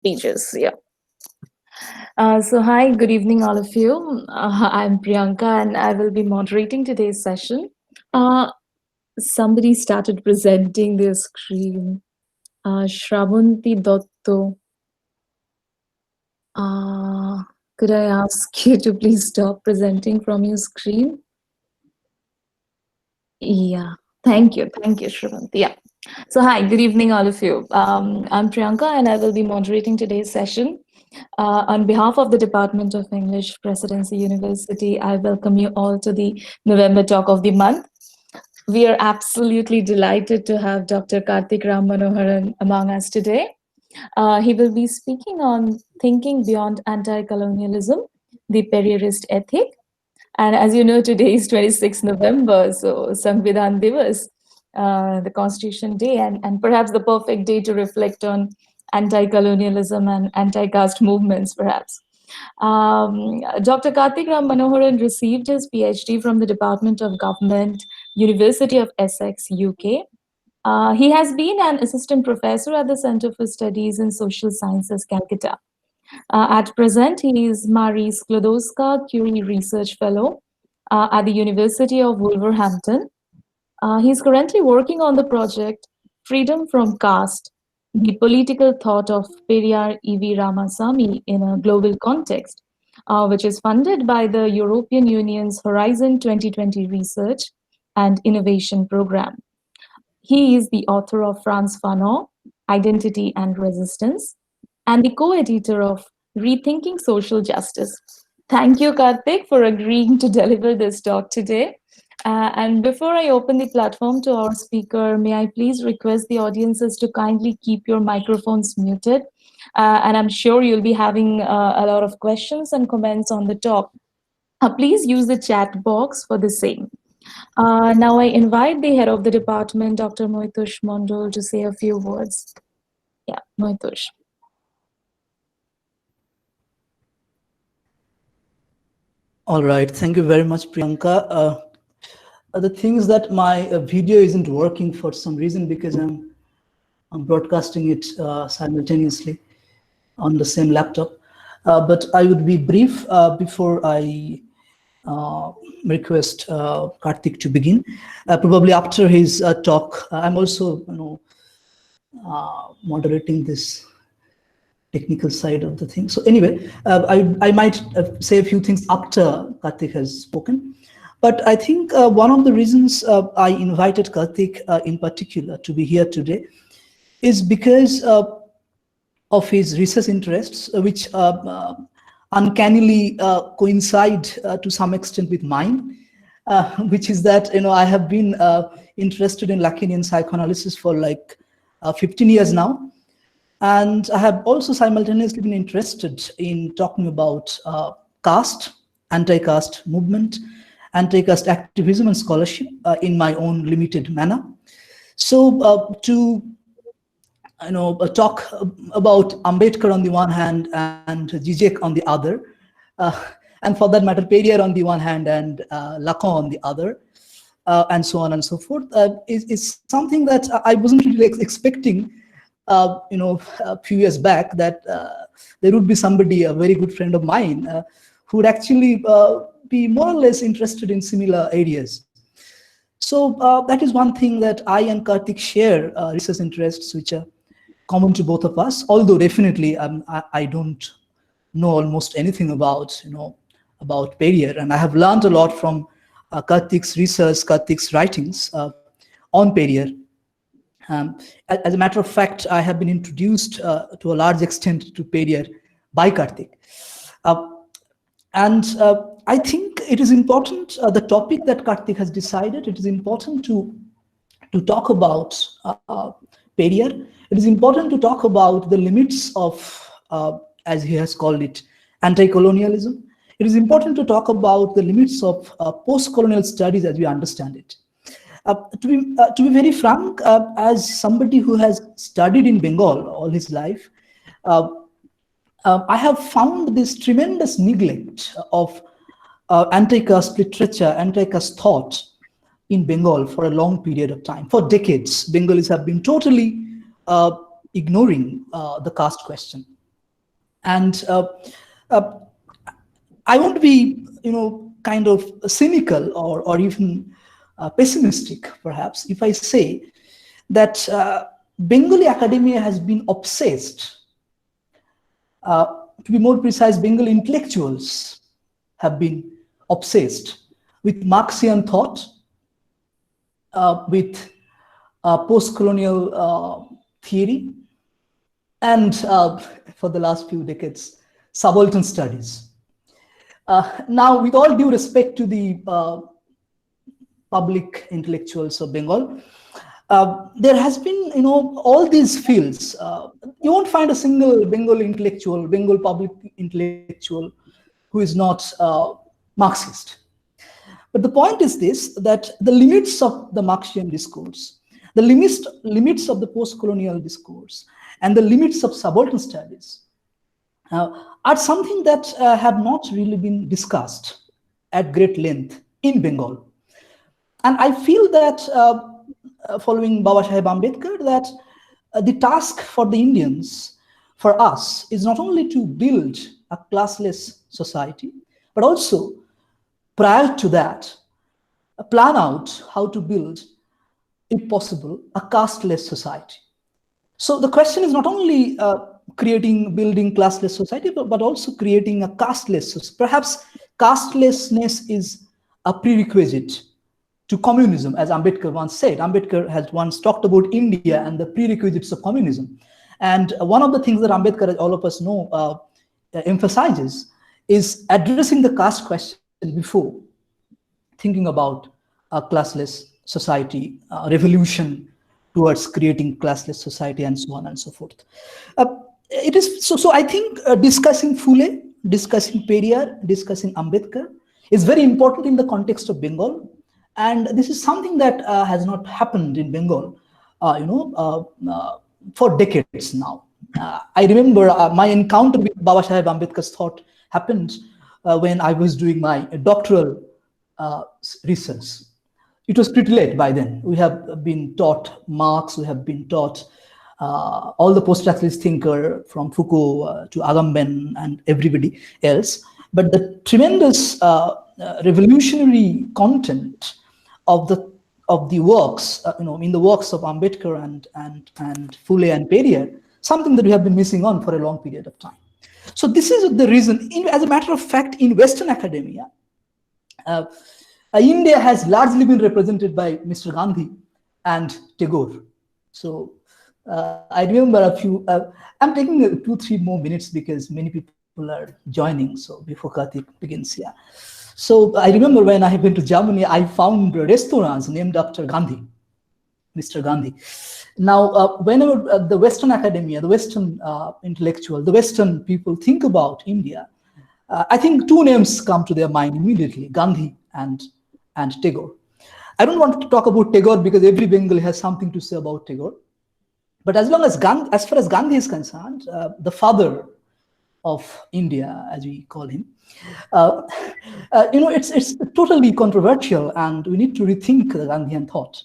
pages. Yeah. So hi, good evening, all of you. I'm Priyanka, and I will be moderating today's session. Uh, Somebody started presenting their screen. Shravanti Dotto. Uh, could I ask you to please stop presenting from your screen? Yeah. Thank you, Shravanti. Yeah. So hi, good evening, all of you. I'm Priyanka, and I will be moderating today's session. On behalf of the Department of English, Presidency University, I welcome you all to the November Talk of the Month. We are absolutely delighted to have Dr. Karthik Ram Manoharan among us today. He will be speaking on thinking beyond anti-colonialism, the Perierist ethic. And as you know, today is 26th November, so Samvidhan Divas, the Constitution Day, and perhaps the perfect day to reflect on anti-colonialism and anti-caste movements, perhaps. Dr. Karthik Ram Manoharan received his PhD from the Department of Government, University of Essex, UK. He has been an assistant professor at the Center for Studies in Social Sciences, Calcutta. At present, he is Marie Sklodowska-Curie Research Fellow at the University of Wolverhampton. He's currently working on the project Freedom from Caste, the political thought of Periyar E.V. Ramasamy in a global context, which is funded by the European Union's Horizon 2020 Research and Innovation Program. He is the author of Frantz Fanon, Identity and Resistance, and the co-editor of Rethinking Social Justice. Thank you, Karthik, for agreeing to deliver this talk today. And before I open the platform to our speaker, may I please request the audiences to kindly keep your microphones muted. And I'm sure you'll be having a lot of questions and comments on the talk. Please use the chat box for the same. Now I invite the head of the department, Dr. Moitush Mondol, to say a few words. Yeah, Moitush. All right, thank you very much, Priyanka. The thing is that my video isn't working for some reason because I'm broadcasting it simultaneously on the same laptop. But I would be brief before I request Karthik to begin. Probably after his talk, I'm also moderating this technical side of the thing. So anyway, I might say a few things after Karthik has spoken. But I think one of the reasons I invited Karthik in particular to be here today is because of his research interests, which uncannily coincide to some extent with mine, which is that I have been interested in Lacanian psychoanalysis for like 15 years now. And I have also simultaneously been interested in talking about caste, anti-caste movement, anti-caste activism and scholarship in my own limited manner. So to talk about Ambedkar on the one hand and Zizek on the other, and for that matter, Periyar on the one hand and Lacan on the other, and so on and so forth, is something that I wasn't really expecting. A few years back, that there would be somebody, a very good friend of mine, who would actually be more or less interested in similar areas. So that is one thing that I and Karthik share research interests, which are common to both of us. Although definitely I don't know almost anything about about Periyar, and I have learned a lot from Karthik's research, Karthik's writings on Periyar. As a matter of fact, I have been introduced to a large extent to Periyar by Karthik. And I think it is important, the topic that Karthik has decided, it is important to talk about Periyar. It is important to talk about the limits of, as he has called it, anti-colonialism. It is important to talk about the limits of post-colonial studies as we understand it. To be very frank, as somebody who has studied in Bengal all his life, I have found this tremendous neglect of anti-caste literature, anti-caste thought in Bengal for a long period of time. For decades, Bengalis have been totally ignoring the caste question. And I won't be, kind of cynical or even pessimistic, perhaps, if I say that Bengali academia has been obsessed. To be more precise, Bengali intellectuals have been obsessed with Marxian thought, with post-colonial theory, and for the last few decades, subaltern studies. Now, with all due respect to the public intellectuals of Bengal, there has been, all these fields. You won't find a single Bengal intellectual, Bengal public intellectual, who is not Marxist. But the point is this, that the limits of the Marxian discourse, the limits of the post-colonial discourse, and the limits of subaltern studies are something that have not really been discussed at great length in Bengal. And I feel that following Baba Saheb Ambedkar, that the task for the Indians, for us, is not only to build a classless society, but also, prior to that, plan out how to build, if possible, a casteless society. So the question is not only building classless society, but also creating a casteless. Perhaps castelessness is a prerequisite to communism, as Ambedkar once said. Ambedkar has once talked about India and the prerequisites of communism. And one of the things that Ambedkar, as all of us know, emphasizes is addressing the caste question before thinking about a classless society, revolution towards creating classless society, and so on and so forth. It is so I think discussing Phule, discussing Periyar, discussing Ambedkar is very important in the context of Bengal. And this is something that has not happened in Bengal, for decades now. I remember my encounter with Baba Saheb Ambedkar's thought happened when I was doing my doctoral research. It was pretty late by then. We have been taught Marx, we have been taught all the post-structuralist thinker from Foucault to Agamben and everybody else. But the tremendous revolutionary content of the works, in the works of Ambedkar and Phule and Periyar, something that we have been missing on for a long period of time. So this is the reason. As a matter of fact, in Western academia, India has largely been represented by Mr. Gandhi and Tagore. So I remember a few. I'm taking 2-3 more minutes because many people are joining. So before Karthik begins, yeah. So I remember when I went to Germany, I found restaurants named after Gandhi, Mr. Gandhi. Now, whenever the Western academia, the Western intellectual, the Western people think about India, I think 2 names come to their mind immediately: Gandhi and Tagore. I don't want to talk about Tagore because every Bengali has something to say about Tagore. But as far as Gandhi is concerned, the father of India, as we call him, it's totally controversial, and we need to rethink the Gandhian thought.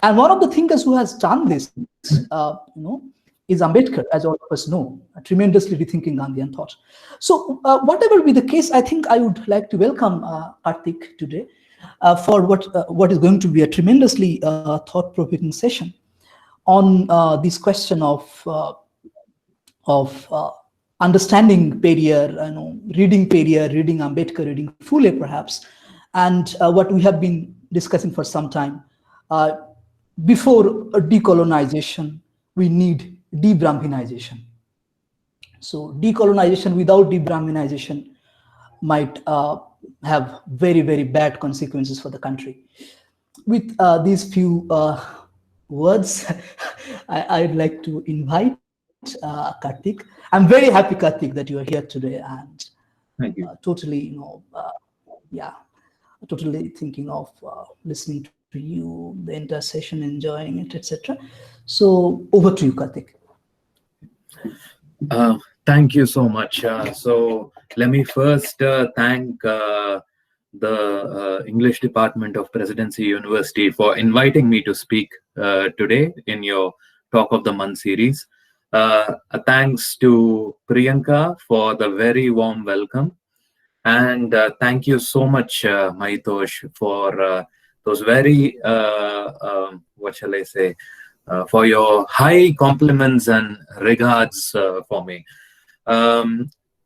And one of the thinkers who has done this, is Ambedkar, as all of us know, tremendously rethinking Gandhian thought. So whatever be the case, I think I would like to welcome Karthik today for what is going to be a tremendously thought-provoking session on this question of understanding Periyar, reading Periyar, reading Ambedkar, reading Phule perhaps, and what we have been discussing for some time. Before decolonization, we need de-Brahminization. So decolonization without de-Brahminization might have very, very bad consequences for the country. With these few words, I'd like to invite Karthik. I'm very happy, Karthik, that you are here today, and Thank you. Totally, totally thinking of listening to you, the entire session, enjoying it, etc. So over to you, Karthik. Thank you so much. So let me first thank the English Department of Presidency University for inviting me to speak today in your Talk of the Month series. Thanks to Priyanka for the very warm welcome. And thank you so much, Mahitosh, for those very, what shall I say, for your high compliments and regards for me.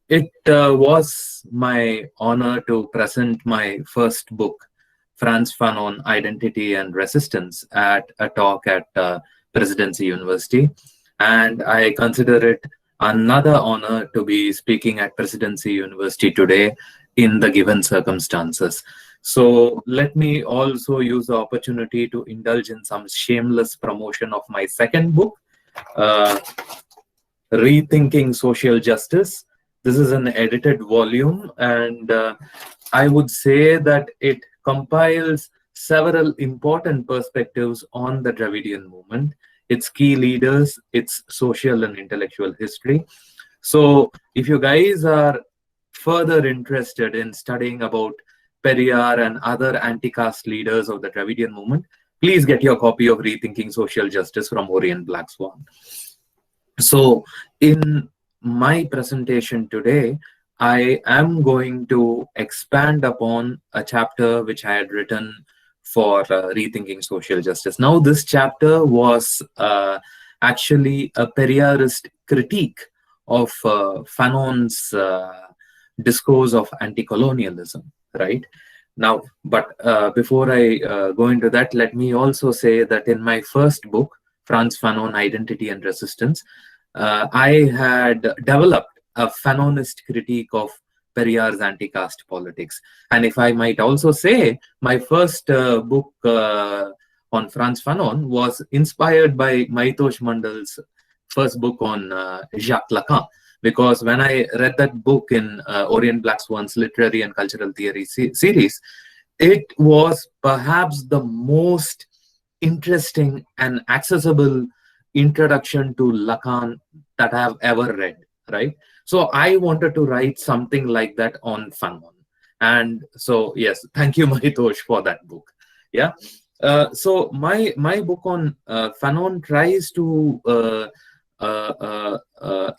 It was my honor to present my first book, Frantz Fanon, Identity and Resistance, at a talk at Presidency University. And I consider it another honor to be speaking at Presidency University today in the given circumstances. So let me also use the opportunity to indulge in some shameless promotion of my second book, Rethinking Social Justice. This is an edited volume, and I would say that it compiles several important perspectives on the Dravidian movement, its key leaders, its social and intellectual history. So if you guys are further interested in studying about Periyar and other anti-caste leaders of the Dravidian movement, please get your copy of Rethinking Social Justice from Orient Black Swan. So in my presentation today, I am going to expand upon a chapter which I had written for Rethinking Social Justice. Now, this chapter was actually a Periyarist critique of Fanon's discourse of anti-colonialism, right? Now, but before I go into that, let me also say that in my first book, Frantz Fanon, Identity and Resistance, I had developed a Fanonist critique of Periyar's anti-caste politics. And if I might also say, my first book on Frantz Fanon was inspired by Mahitosh Mandal's first book on Jacques Lacan. Because when I read that book in Orient Black Swan's Literary and Cultural Theory series, it was perhaps the most interesting and accessible introduction to Lacan that I have ever read, right? So I wanted to write something like that on Fanon. And so, yes, thank you, Mahitosh, for that book. Yeah. So my book on Fanon tries to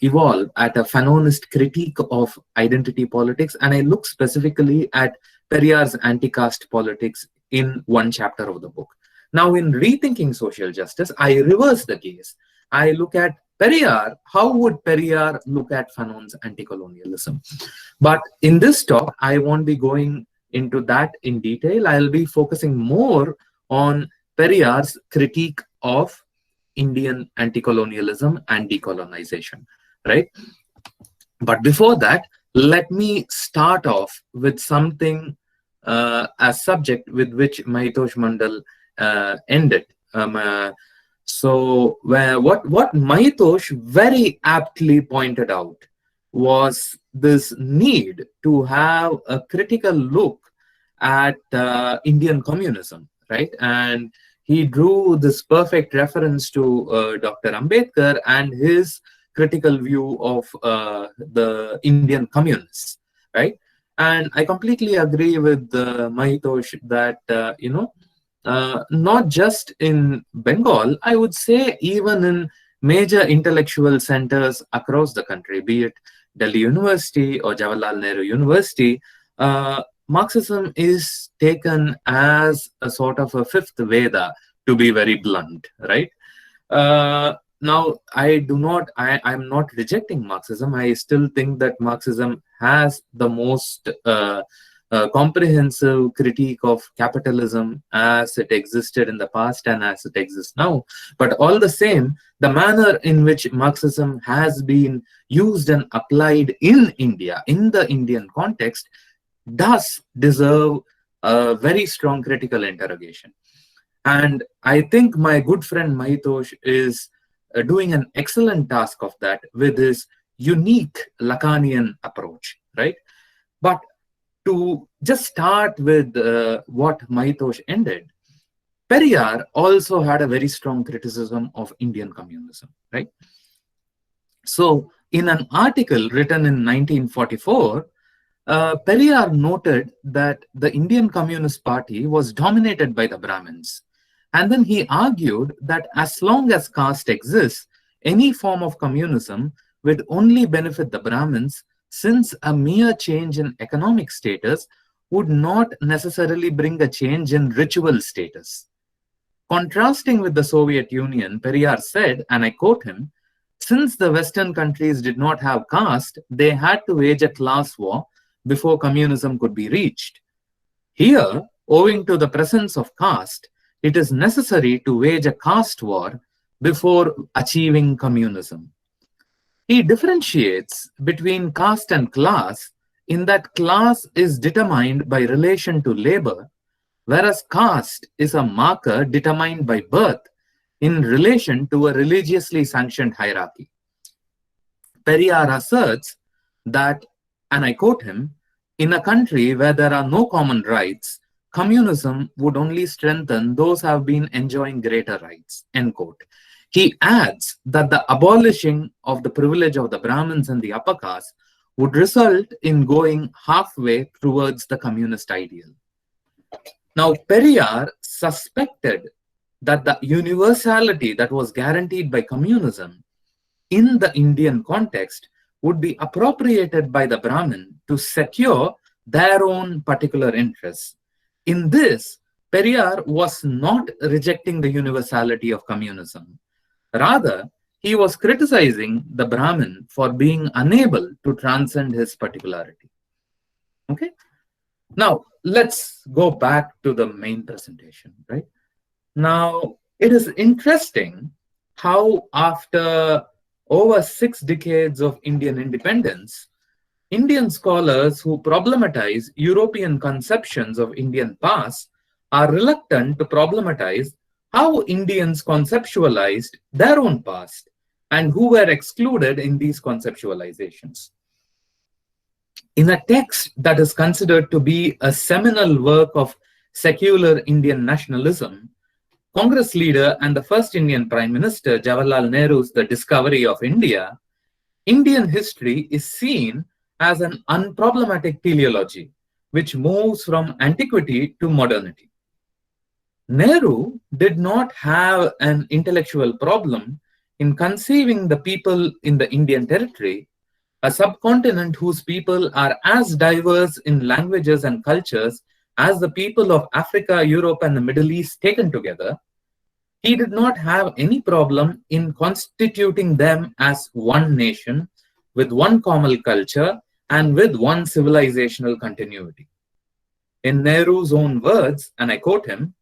evolve at a Fanonist critique of identity politics, and I look specifically at Periyar's anti-caste politics in one chapter of the book. Now, in Rethinking Social Justice, I reverse the case. I look at Periyar. How would Periyar look at Fanon's anti-colonialism? But in this talk, I won't be going into that in detail. I'll be focusing more on Periyar's critique of Indian anti-colonialism and decolonization, right? But before that, let me start off with something, a subject with which Mahitosh Mandal ended. So what Mahitosh very aptly pointed out was this need to have a critical look at Indian communism, right? And he drew this perfect reference to Dr. Ambedkar and his critical view of the Indian communists, right? And I completely agree with Mahitosh that, not just in Bengal, I would say even in major intellectual centers across the country, be it Delhi University or Jawaharlal Nehru University, Marxism is taken as a sort of a fifth Veda, to be very blunt, right? Now, I'm not rejecting Marxism. I still think that Marxism has the most comprehensive critique of capitalism as it existed in the past and as it exists now. But all the same, the manner in which Marxism has been used and applied in India, in the Indian context, does deserve a very strong critical interrogation. And I think my good friend Mahitosh is doing an excellent task of that with his unique Lacanian approach, right? But to just start with what Mahitosh ended, Periyar also had a very strong criticism of Indian communism, right? So in an article written in 1944, Periyar noted that the Indian Communist Party was dominated by the Brahmins. And then he argued that as long as caste exists, any form of communism would only benefit the Brahmins, since a mere change in economic status would not necessarily bring a change in ritual status. Contrasting with the Soviet Union, Periyar said, and I quote him, "Since the Western countries did not have caste, they had to wage a class war before communism could be reached. Here, owing to the presence of caste, it is necessary to wage a caste war before achieving communism." He differentiates between caste and class in that class is determined by relation to labor, whereas caste is a marker determined by birth in relation to a religiously sanctioned hierarchy. Periyar asserts that, and I quote him, "In a country where there are no common rights, communism would only strengthen those who have been enjoying greater rights," end quote. He adds that the abolishing of the privilege of the Brahmins and the upper caste would result in going halfway towards the communist ideal. Now, Periyar suspected that the universality that was guaranteed by communism in the Indian context would be appropriated by the Brahmin to secure their own particular interests. In this, Periyar was not rejecting the universality of communism. Rather, he was criticizing the Brahmin for being unable to transcend his particularity. Okay? Now, let's go back to the main presentation, right? Now, it is interesting how after over 6 decades of Indian independence, Indian scholars who problematize European conceptions of Indian past are reluctant to problematize how Indians conceptualized their own past and who were excluded in these conceptualizations. In a text that is considered to be a seminal work of secular Indian nationalism, Congress leader and the first Indian Prime Minister, Jawaharlal Nehru's The Discovery of India, Indian history is seen as an unproblematic teleology, which moves from antiquity to modernity. Nehru did not have an intellectual problem in conceiving the people in the Indian territory, a subcontinent whose people are as diverse in languages and cultures as the people of Africa, Europe, and the Middle East taken together. He did not have any problem in constituting them as one nation, with one common culture, and with one civilizational continuity. In Nehru's own words, and I quote him,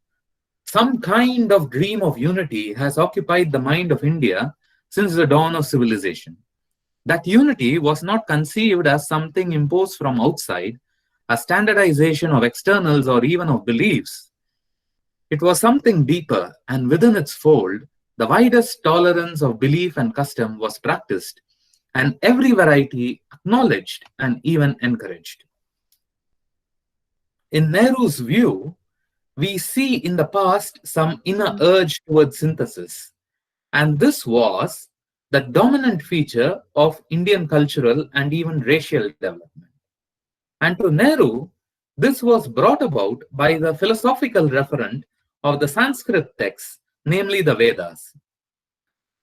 "Some kind of dream of unity has occupied the mind of India since the dawn of civilization. That unity was not conceived as something imposed from outside, a standardization of externals or even of beliefs. It was something deeper, and within its fold, the widest tolerance of belief and custom was practiced, and every variety acknowledged and even encouraged." In Nehru's view, we see in the past some inner urge towards synthesis, and this was the dominant feature of Indian cultural and even racial development. And to Nehru, this was brought about by the philosophical referent of the Sanskrit texts, namely the Vedas.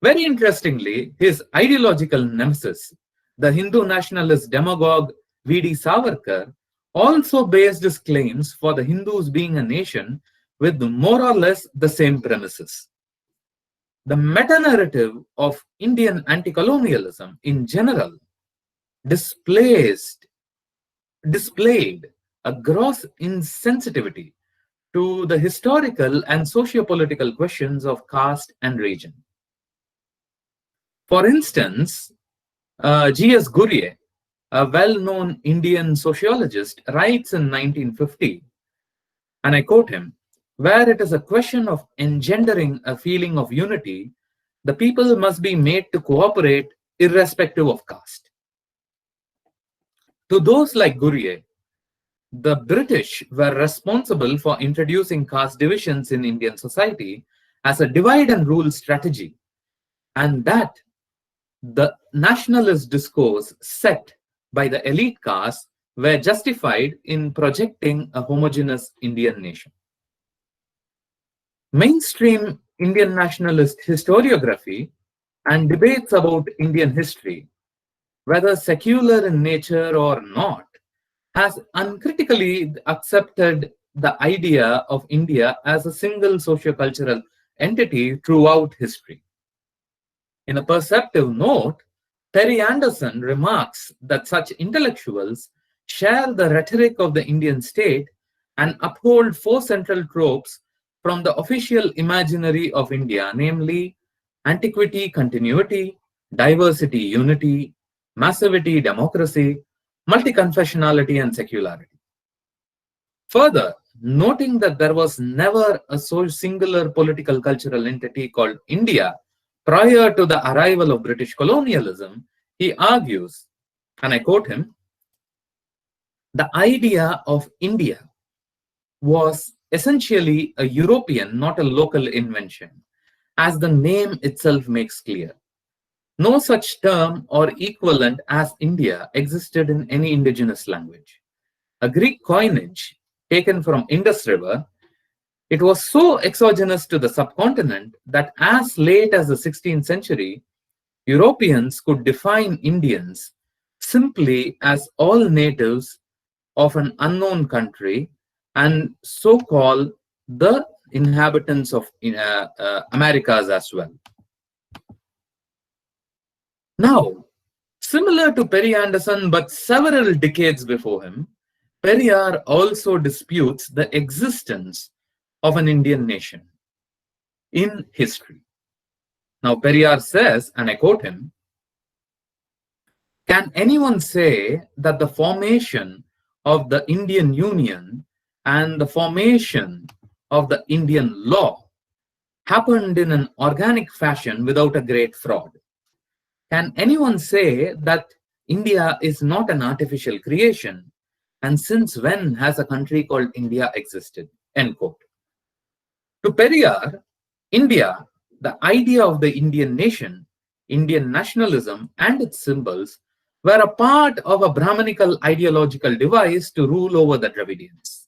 Very interestingly, his ideological nemesis, the Hindu nationalist demagogue V.D. Savarkar, also based his claims for the Hindus being a nation with more or less the same premises. The meta-narrative of Indian anti-colonialism in general displayed a gross insensitivity to the historical and socio-political questions of caste and region. For instance, G.S. Ghurye, a well-known Indian sociologist, writes in 1950, and I quote him, "Where it is a question of engendering a feeling of unity, the people must be made to cooperate irrespective of caste." To those like Ghurye, the British were responsible for introducing caste divisions in Indian society as a divide and rule strategy, and that the nationalist discourse set by the elite caste were justified in projecting a homogeneous Indian nation. Mainstream Indian nationalist historiography and debates about Indian history, whether secular in nature or not, has uncritically accepted the idea of India as a single socio-cultural entity throughout history. In a perceptive note, Perry Anderson remarks that such intellectuals share the rhetoric of the Indian state and uphold four central tropes from the official imaginary of India, namely antiquity, continuity, diversity, unity, massivity, democracy, multi-confessionality, and secularity. Further, noting that there was never a so singular political cultural entity called India prior to the arrival of British colonialism, he argues, and I quote him, the idea of India was essentially a European, not a local invention, as the name itself makes clear. No such term or equivalent as India existed in any indigenous language. A Greek coinage taken from Indus River, it was so exogenous to the subcontinent that as late as the 16th century, Europeans could define Indians simply as all natives of an unknown country and so call the inhabitants of Americas as well. Now, similar to Perry Anderson, but several decades before him, Periyar also disputes the existence of an Indian nation in history. Now, Periyar says, and I quote him, can anyone say that the formation of the Indian Union and the formation of the Indian law happened in an organic fashion without a great fraud? Can anyone say that India is not an artificial creation? And since when has a country called India existed? End quote. To Periyar, India, the idea of the Indian nation, Indian nationalism, and its symbols were a part of a Brahmanical ideological device to rule over the Dravidians.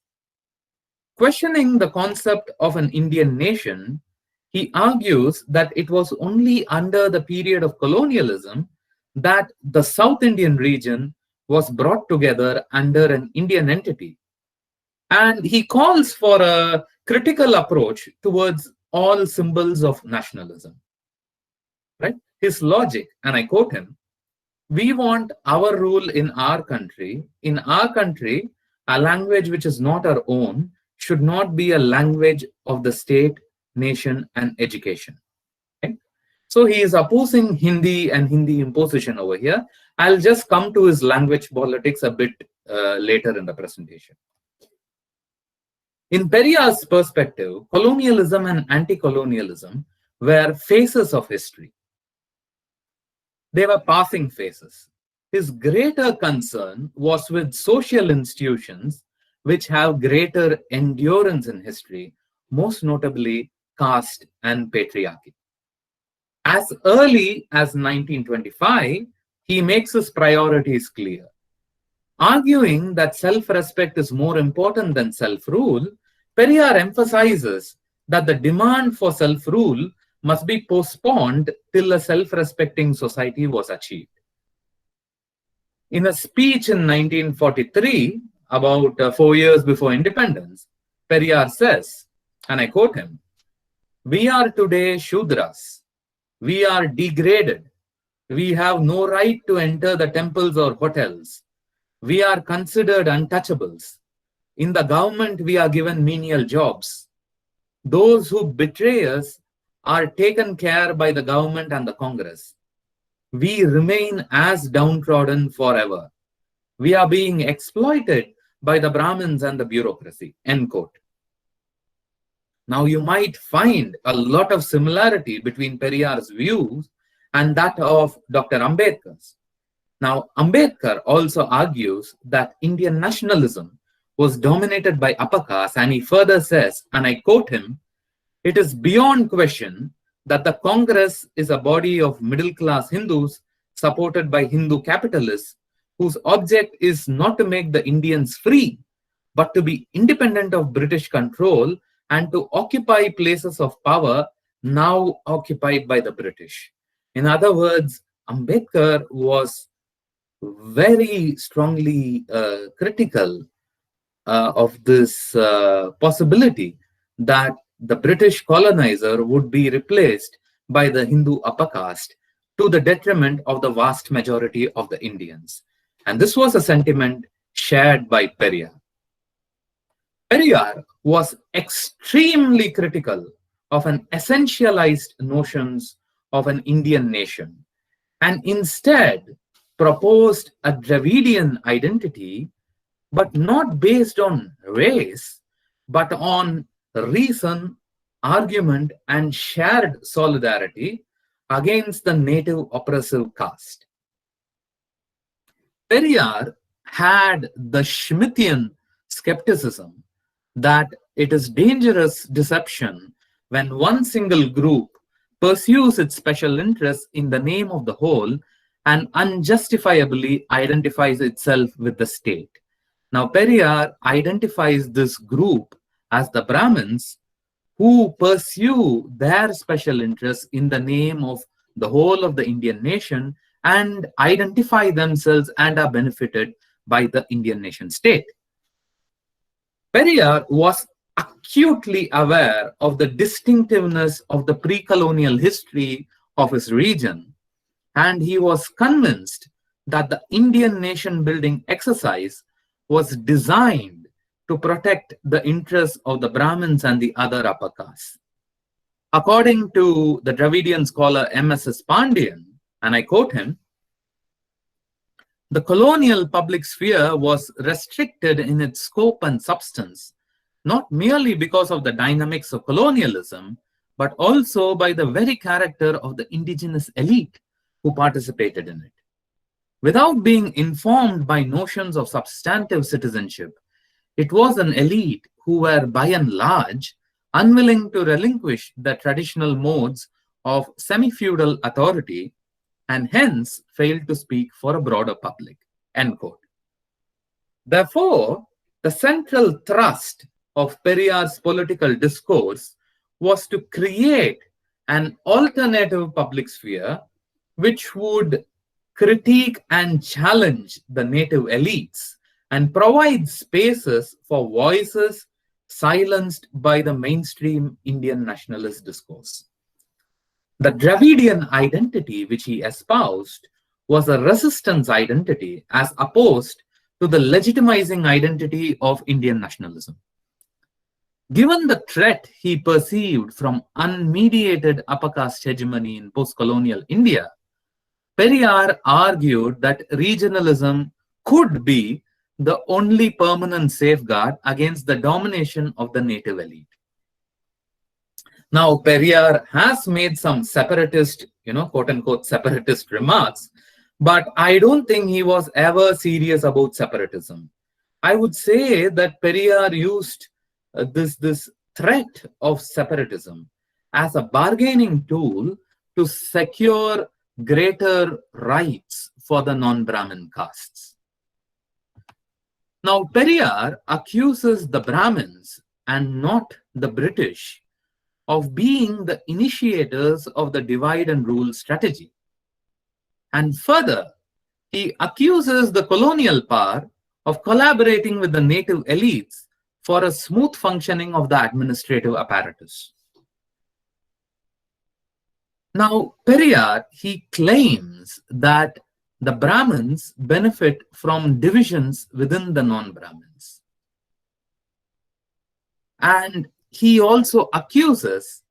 Questioning the concept of an Indian nation, he argues that it was only under the period of colonialism that the South Indian region was brought together under an Indian entity. And he calls for a critical approach towards all symbols of nationalism. Right? His logic, and I quote him, we want our rule in our country. In our country, a language which is not our own should not be a language of the state, nation, and education. Okay? So he is opposing Hindi and Hindi imposition over here. I'll just come to his language politics a bit later in the presentation. In Periyar's perspective, colonialism and anti-colonialism were phases of history. They were passing phases. His greater concern was with social institutions which have greater endurance in history, most notably caste and patriarchy. As early as 1925, he makes his priorities clear. Arguing that self-respect is more important than self-rule, Periyar emphasizes that the demand for self-rule must be postponed till a self-respecting society was achieved. In a speech in 1943, about 4 years before independence, Periyar says, and I quote him, we are today Shudras. We are degraded. We have no right to enter the temples or hotels. We are considered untouchables. In the government, we are given menial jobs. Those who betray us are taken care by the government and the Congress. We remain as downtrodden forever. We are being exploited by the Brahmins and the bureaucracy. End quote. Now, you might find a lot of similarity between Periyar's views and that of Dr. Ambedkar's. Now, Ambedkar also argues that Indian nationalism was dominated by upper caste, and he further says, and I quote him, it is beyond question that the Congress is a body of middle-class Hindus supported by Hindu capitalists whose object is not to make the Indians free, but to be independent of British control and to occupy places of power now occupied by the British. In other words, Ambedkar was very strongly critical of this possibility that the British colonizer would be replaced by the Hindu upper caste to the detriment of the vast majority of the Indians. And this was a sentiment shared by Periyar. Periyar was extremely critical of an essentialized notions of an Indian nation, and instead proposed a Dravidian identity, but not based on race, but on reason, argument, and shared solidarity against the native oppressive caste. Periyar had the Schmittian skepticism that it is dangerous deception when one single group pursues its special interests in the name of the whole and unjustifiably identifies itself with the state. Now, Periyar identifies this group as the Brahmins who pursue their special interests in the name of the whole of the Indian nation and identify themselves and are benefited by the Indian nation state. Periyar was acutely aware of the distinctiveness of the pre-colonial history of his region, and he was convinced that the Indian nation building exercise was designed to protect the interests of the Brahmins and the other upper castes. According to the Dravidian scholar M.S.S. Pandian, and I quote him, "The colonial public sphere was restricted in its scope and substance, not merely because of the dynamics of colonialism, but also by the very character of the indigenous elite who participated in it. Without being informed by notions of substantive citizenship, it was an elite who were by and large unwilling to relinquish the traditional modes of semi-feudal authority and hence failed to speak for a broader public." End quote. Therefore, the central thrust of Periyar's political discourse was to create an alternative public sphere which would critique and challenge the native elites and provide spaces for voices silenced by the mainstream Indian nationalist discourse. The Dravidian identity which he espoused was a resistance identity as opposed to the legitimizing identity of Indian nationalism. Given the threat he perceived from unmediated upper caste hegemony in post-colonial India, Periyar argued that regionalism could be the only permanent safeguard against the domination of the native elite. Now, Periyar has made some separatist, quote-unquote separatist remarks, but I don't think he was ever serious about separatism. I would say that Periyar used this threat of separatism as a bargaining tool to secure greater rights for the non-Brahmin castes. Now, Periyar accuses the Brahmins and not the British of being the initiators of the divide and rule strategy. And further, he accuses the colonial power of collaborating with the native elites for a smooth functioning of the administrative apparatus. Now, Periyar, he claims that the Brahmins benefit from divisions within the non-Brahmins. And he also accuses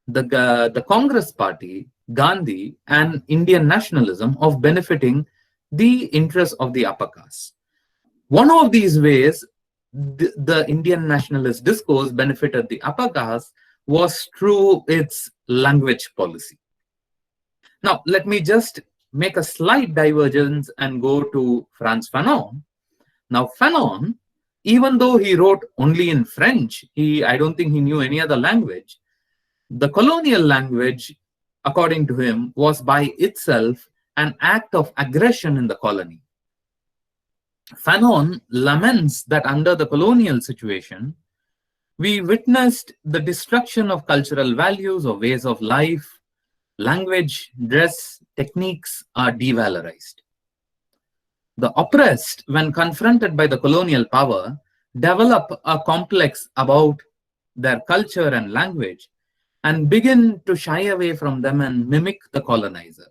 the Congress Party, Gandhi, and Indian nationalism of benefiting the interests of the upper caste. One of these ways the Indian nationalist discourse benefited the upper caste was through its language policy. Now, let me just make a slight divergence and go to Frantz Fanon. Now, Fanon, even though he wrote only in French, I don't think he knew any other language. The colonial language, according to him, was by itself an act of aggression in the colony. Fanon laments that under the colonial situation, we witnessed the destruction of cultural values or ways of life, language, dress, techniques are devalorized. The oppressed, when confronted by the colonial power, develop a complex about their culture and language and begin to shy away from them and mimic the colonizer.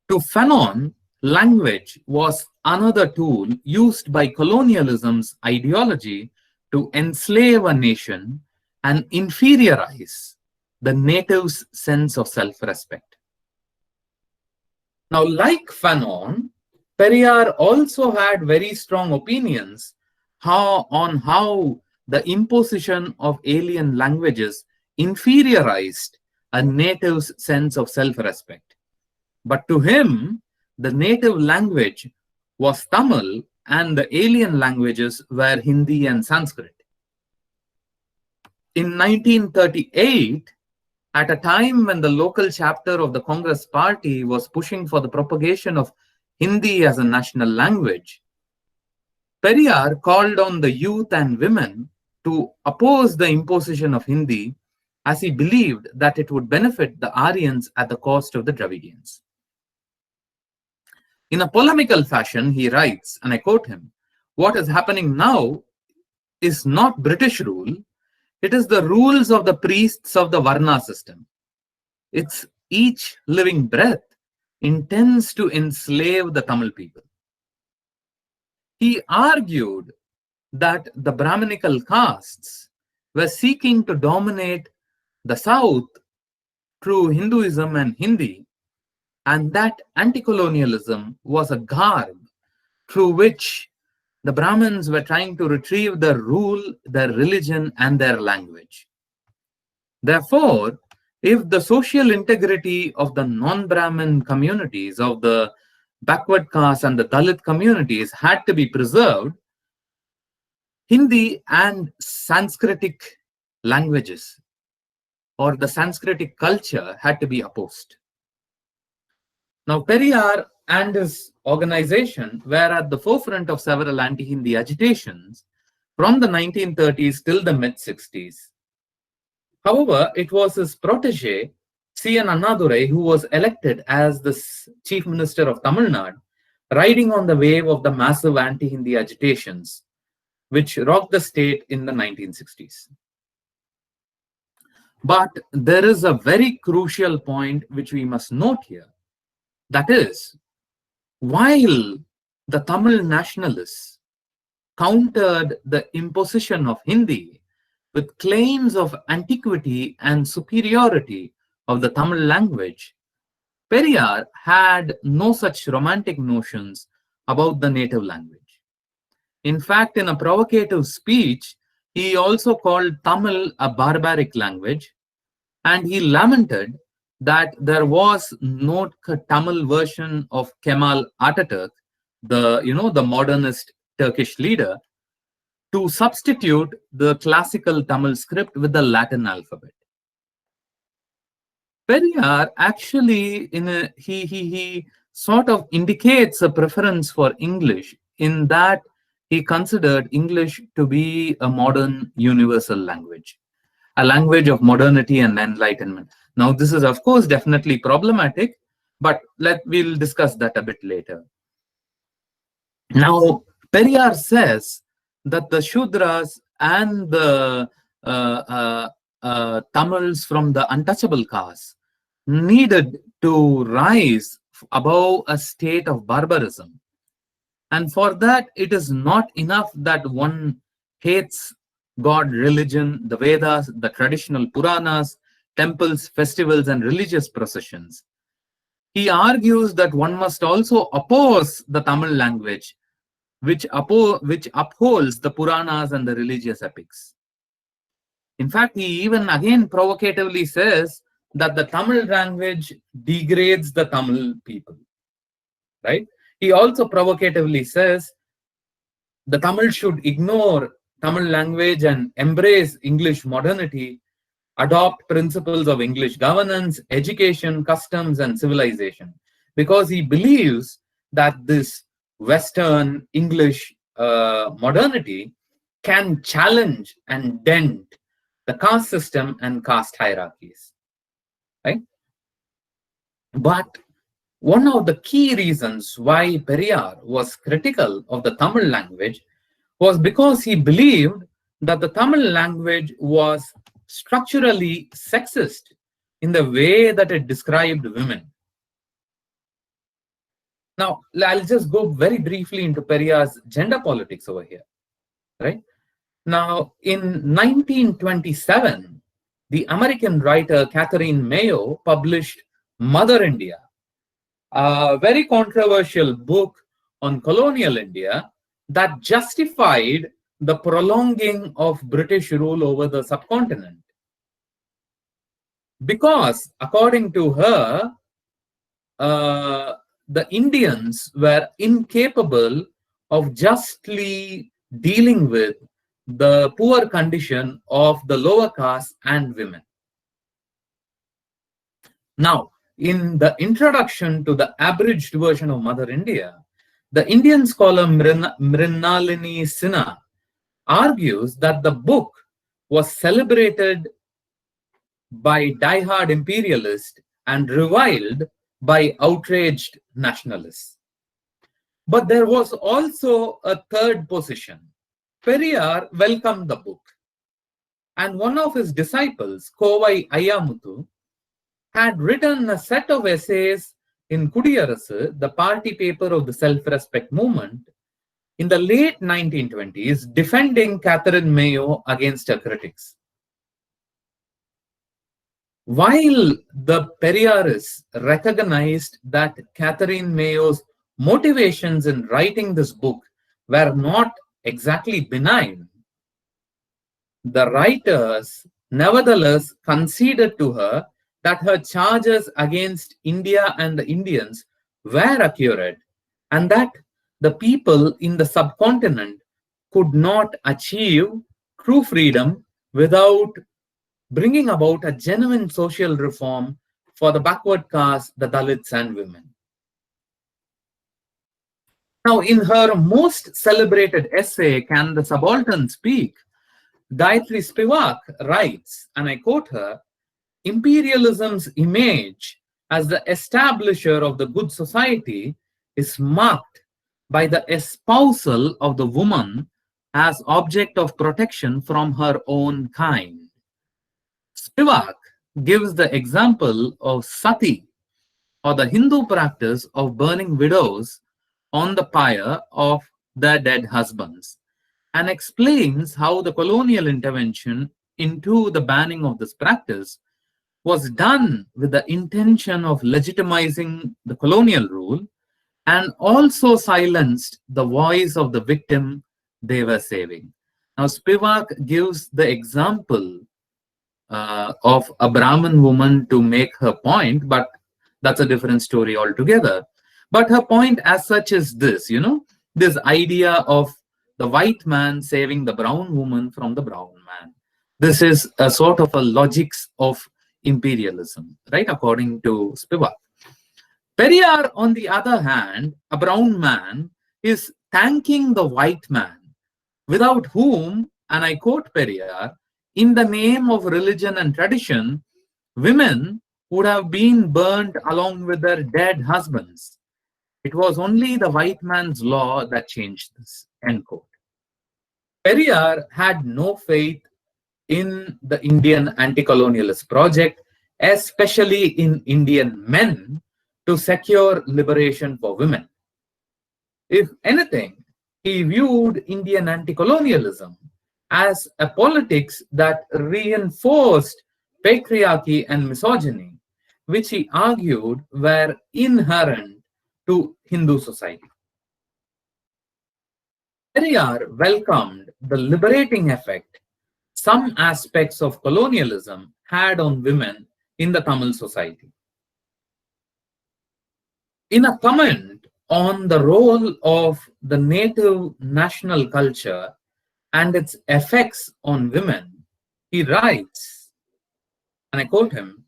To Fanon, language was another tool used by colonialism's ideology to enslave a nation and inferiorize the native's sense of self-respect. Now, like Fanon, Periyar also had very strong opinions on how the imposition of alien languages inferiorized a native's sense of self-respect. But to him, the native language was Tamil and the alien languages were Hindi and Sanskrit. In 1938, at a time when the local chapter of the Congress Party was pushing for the propagation of Hindi as a national language, Periyar called on the youth and women to oppose the imposition of Hindi, as he believed that it would benefit the Aryans at the cost of the Dravidians. In a polemical fashion, he writes, and I quote him, "What is happening now is not British rule, it is the rules of the priests of the Varna system. Its each living breath intends to enslave the Tamil people." He argued that the Brahminical castes were seeking to dominate the South through Hinduism and Hindi, and that anti-colonialism was a garb through which the Brahmins were trying to retrieve their rule, their religion, and their language. Therefore, if the social integrity of the non-Brahmin communities, of the backward caste and the Dalit communities had to be preserved, Hindi and Sanskritic languages or the Sanskritic culture had to be opposed. Now, Periyar and his organization were at the forefront of several anti-Hindi agitations from the 1930s till the mid-60s. However, it was his protege, C.N. Annadurai, who was elected as the Chief Minister of Tamil Nadu, riding on the wave of the massive anti-Hindi agitations, which rocked the state in the 1960s. But there is a very crucial point which we must note here. That is, while the Tamil nationalists countered the imposition of Hindi with claims of antiquity and superiority of the Tamil language, Periyar had no such romantic notions about the native language. In fact, in a provocative speech, he also called Tamil a barbaric language, and he lamented that there was no Tamil version of Kemal Ataturk, the modernist Turkish leader, to substitute the classical Tamil script with the Latin alphabet. Periyar actually, he sort of indicates a preference for English in that he considered English to be a modern universal language, a language of modernity and enlightenment. Now, this is, of course, definitely problematic, but we'll discuss that a bit later. Now, Periyar says that the Shudras and the Tamils from the untouchable caste needed to rise above a state of barbarism. And for that, it is not enough that one hates God, religion, the Vedas, the traditional Puranas, temples, festivals, and religious processions. He argues that one must also oppose the Tamil language, which upholds the Puranas and the religious epics. In fact, he even again provocatively says that the Tamil language degrades the Tamil people, right? He also provocatively says the Tamil should ignore Tamil language and embrace English modernity, adopt principles of English governance, education, customs, and civilization, because he believes that this Western English modernity can challenge and dent the caste system and caste hierarchies, right? But one of the key reasons why Periyar was critical of the Tamil language was because he believed that the Tamil language was structurally sexist in the way that it described women. Now, I'll just go very briefly into Periyar's gender politics over here, right? Now, in 1927, the American writer Catherine Mayo published Mother India, a very controversial book on colonial India that justified the prolonging of British rule over the subcontinent. Because, according to her, the Indians were incapable of justly dealing with the poor condition of the lower caste and women. Now, in the introduction to the abridged version of Mother India, the Indian scholar Mrinalini Sinha argues that the book was celebrated by die-hard imperialists and reviled by outraged nationalists. But there was also a third position. Periyar welcomed the book, and one of his disciples, Kovai Ayyamuthu, had written a set of essays in Kudiyarasu, the party paper of the self-respect movement, in the late 1920s, defending Catherine Mayo against her critics. While the Periyarists recognized that Catherine Mayo's motivations in writing this book were not exactly benign, the writers nevertheless conceded to her that her charges against India and the Indians were accurate, and that the people in the subcontinent could not achieve true freedom without bringing about a genuine social reform for the backward caste, the Dalits and women. Now, in her most celebrated essay, Can the Subaltern Speak?, Gayatri Spivak writes, and I quote her, "Imperialism's image as the establisher of the good society is marked by the espousal of the woman as object of protection from her own kind." Spivak gives the example of sati, or the Hindu practice of burning widows on the pyre of their dead husbands, and explains how the colonial intervention into the banning of this practice was done with the intention of legitimizing the colonial rule and also silenced the voice of the victim they were saving. Now, Spivak gives the example of a Brahmin woman to make her point, but that's a different story altogether. But her point as such is this, this idea of the white man saving the brown woman from the brown man. This is a sort of a logics of imperialism, right, according to Spivak. Periyar, on the other hand, a brown man, is thanking the white man, without whom, and I quote Periyar, "In the name of religion and tradition, women would have been burned along with their dead husbands. It was only the white man's law that changed this," end quote. Periyar had no faith in the Indian anti-colonialist project, especially in Indian men, to secure liberation for women. If anything, he viewed Indian anti-colonialism as a politics that reinforced patriarchy and misogyny, which he argued were inherent to Hindu society. Periyar welcomed the liberating effect some aspects of colonialism had on women in the Tamil society. In a comment on the role of the native national culture and its effects on women, he writes, and I quote him,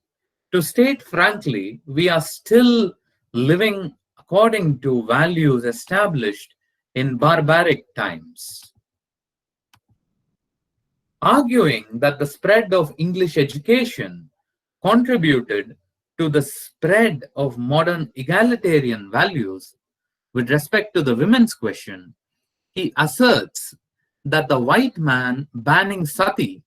"To state frankly, we are still living according to values established in barbaric times. arguing that the spread of English education contributed to the spread of modern egalitarian values with respect to the women's question. He asserts that the white man banning sati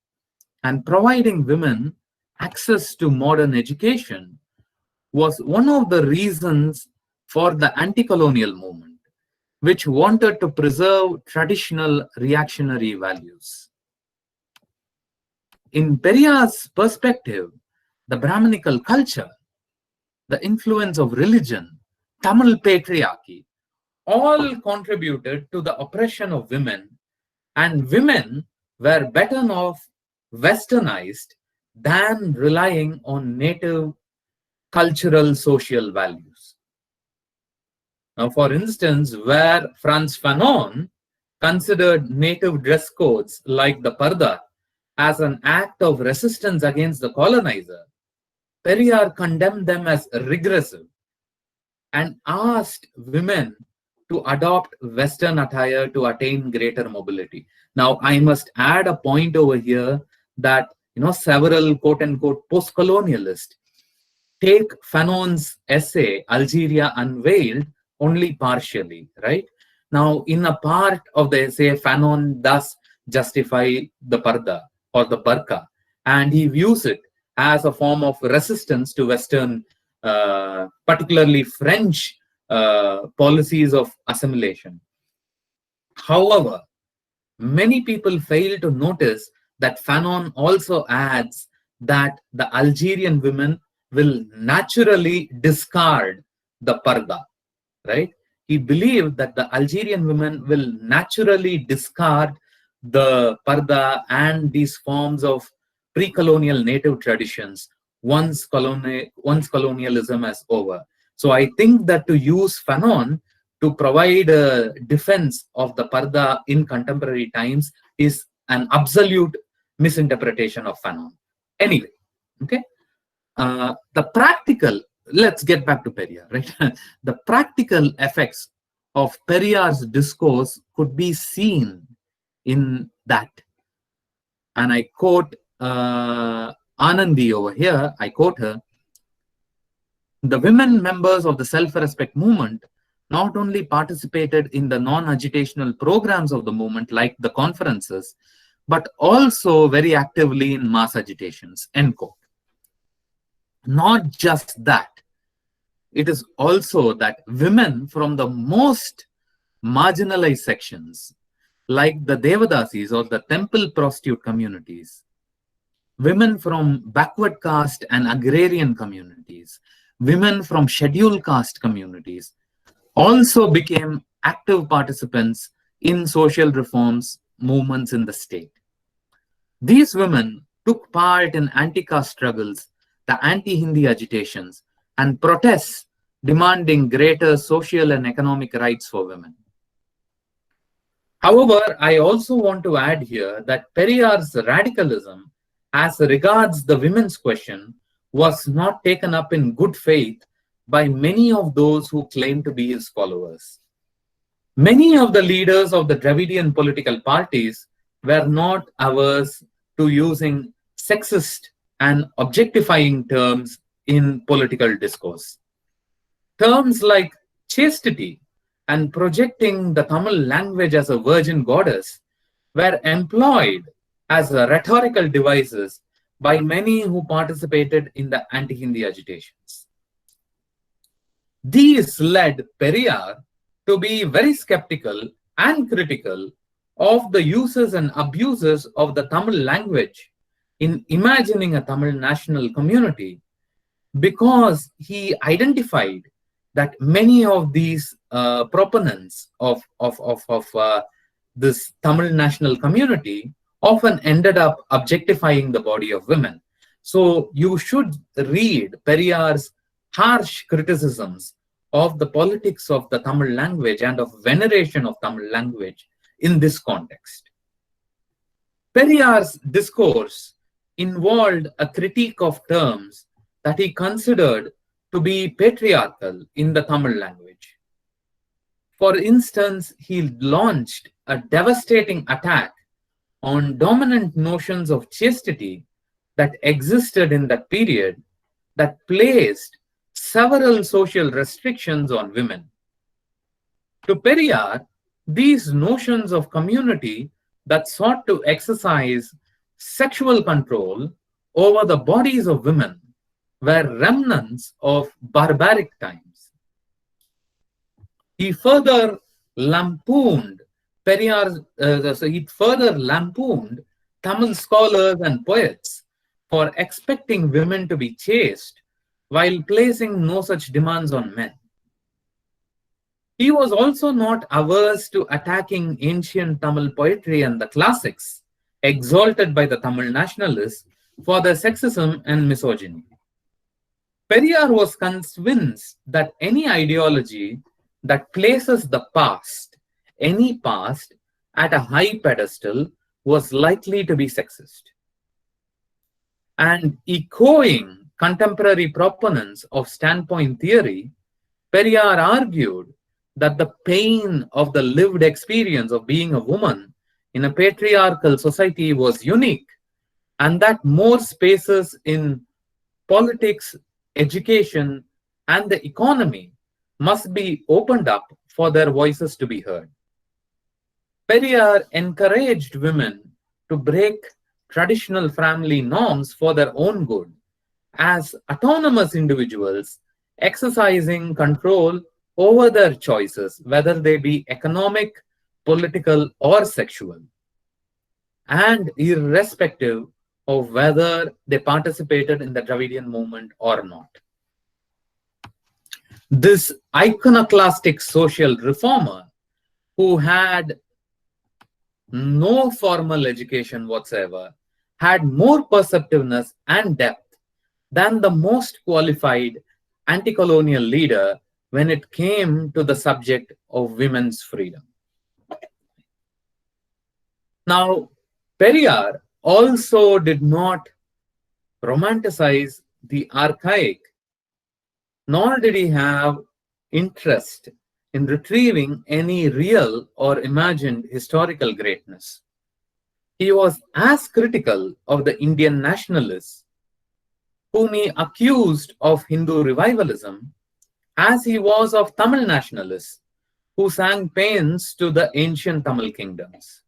and providing women access to modern education was one of the reasons for the anti-colonial movement, which wanted to preserve traditional reactionary values. In Periyar's perspective, the Brahminical culture, the influence of religion, Tamil patriarchy, all contributed to the oppression of women, and women were better off westernized than relying on native cultural social values. Now, for instance, where Frantz Fanon considered native dress codes like the parda as an act of resistance against the colonizer, Periyar condemned them as regressive and asked women to adopt Western attire to attain greater mobility. Now, I must add a point over here that several quote-unquote post-colonialists take Fanon's essay, Algeria Unveiled, only partially, right? Now, in a part of the essay, Fanon does justify the parda or the burqa, and he views it as a form of resistance to Western, particularly French policies of assimilation. However, many people fail to notice that Fanon also adds that the Algerian women will naturally discard the parda, right? He believed that the Algerian women will naturally discard the parda and these forms of pre-colonial native traditions once colonialism is over. So I think that to use Fanon to provide a defense of the parda in contemporary times is an absolute misinterpretation of Fanon. Anyway, okay. The practical, let's get back to Periyar, right? The practical effects of Periyar's discourse could be seen in that. And I quote Anandi over here, I quote her: the women members of the self-respect movement not only participated in the non-agitational programs of the movement like the conferences, but also very actively in mass agitations, end quote. Not just that, it is also that women from the most marginalized sections, like the Devadasis or the temple prostitute communities, women from backward caste and agrarian communities, women from scheduled caste communities, also became active participants in social reforms movements in the state. These women took part in anti-caste struggles, the anti-Hindi agitations, and protests demanding greater social and economic rights for women. However, I also want to add here that Periyar's radicalism as regards the women's question was not taken up in good faith by many of those who claim to be his followers. Many of the leaders of the Dravidian political parties were not averse to using sexist and objectifying terms in political discourse. Terms like chastity and projecting the Tamil language as a virgin goddess were employed as rhetorical devices by many who participated in the anti-Hindi agitations. These led Periyar to be very skeptical and critical of the uses and abuses of the Tamil language in imagining a Tamil national community, because he identified that many of these proponents of this Tamil national community often ended up objectifying the body of women. So you should read Periyar's harsh criticisms of the politics of the Tamil language and of veneration of Tamil language in this context. Periyar's discourse involved a critique of terms that he considered to be patriarchal in the Tamil language. For instance, he launched a devastating attack on dominant notions of chastity that existed in that period that placed several social restrictions on women. To Periyar, these notions of community that sought to exercise sexual control over the bodies of women were remnants of barbaric times. He further lampooned Tamil scholars and poets for expecting women to be chaste while placing no such demands on men. He was also not averse to attacking ancient Tamil poetry and the classics, exalted by the Tamil nationalists for their sexism and misogyny. Periyar was convinced that any ideology that places the past, any past, at a high pedestal was likely to be sexist. And echoing contemporary proponents of standpoint theory, Periyar argued that the pain of the lived experience of being a woman in a patriarchal society was unique, and that more spaces in politics, education, and the economy must be opened up for their voices to be heard. Periyar encouraged women to break traditional family norms for their own good as autonomous individuals exercising control over their choices, whether they be economic, political, or sexual, and irrespective of whether they participated in the Dravidian movement or not. This iconoclastic social reformer who had no formal education whatsoever had more perceptiveness and depth than the most qualified anti-colonial leader when it came to the subject of women's freedom. Now, Periyar also did not romanticize the archaic, nor did he have interest in retrieving any real or imagined historical greatness. He was as critical of the Indian nationalists, whom he accused of Hindu revivalism, as he was of Tamil nationalists, who sang paeans to the ancient Tamil kingdoms.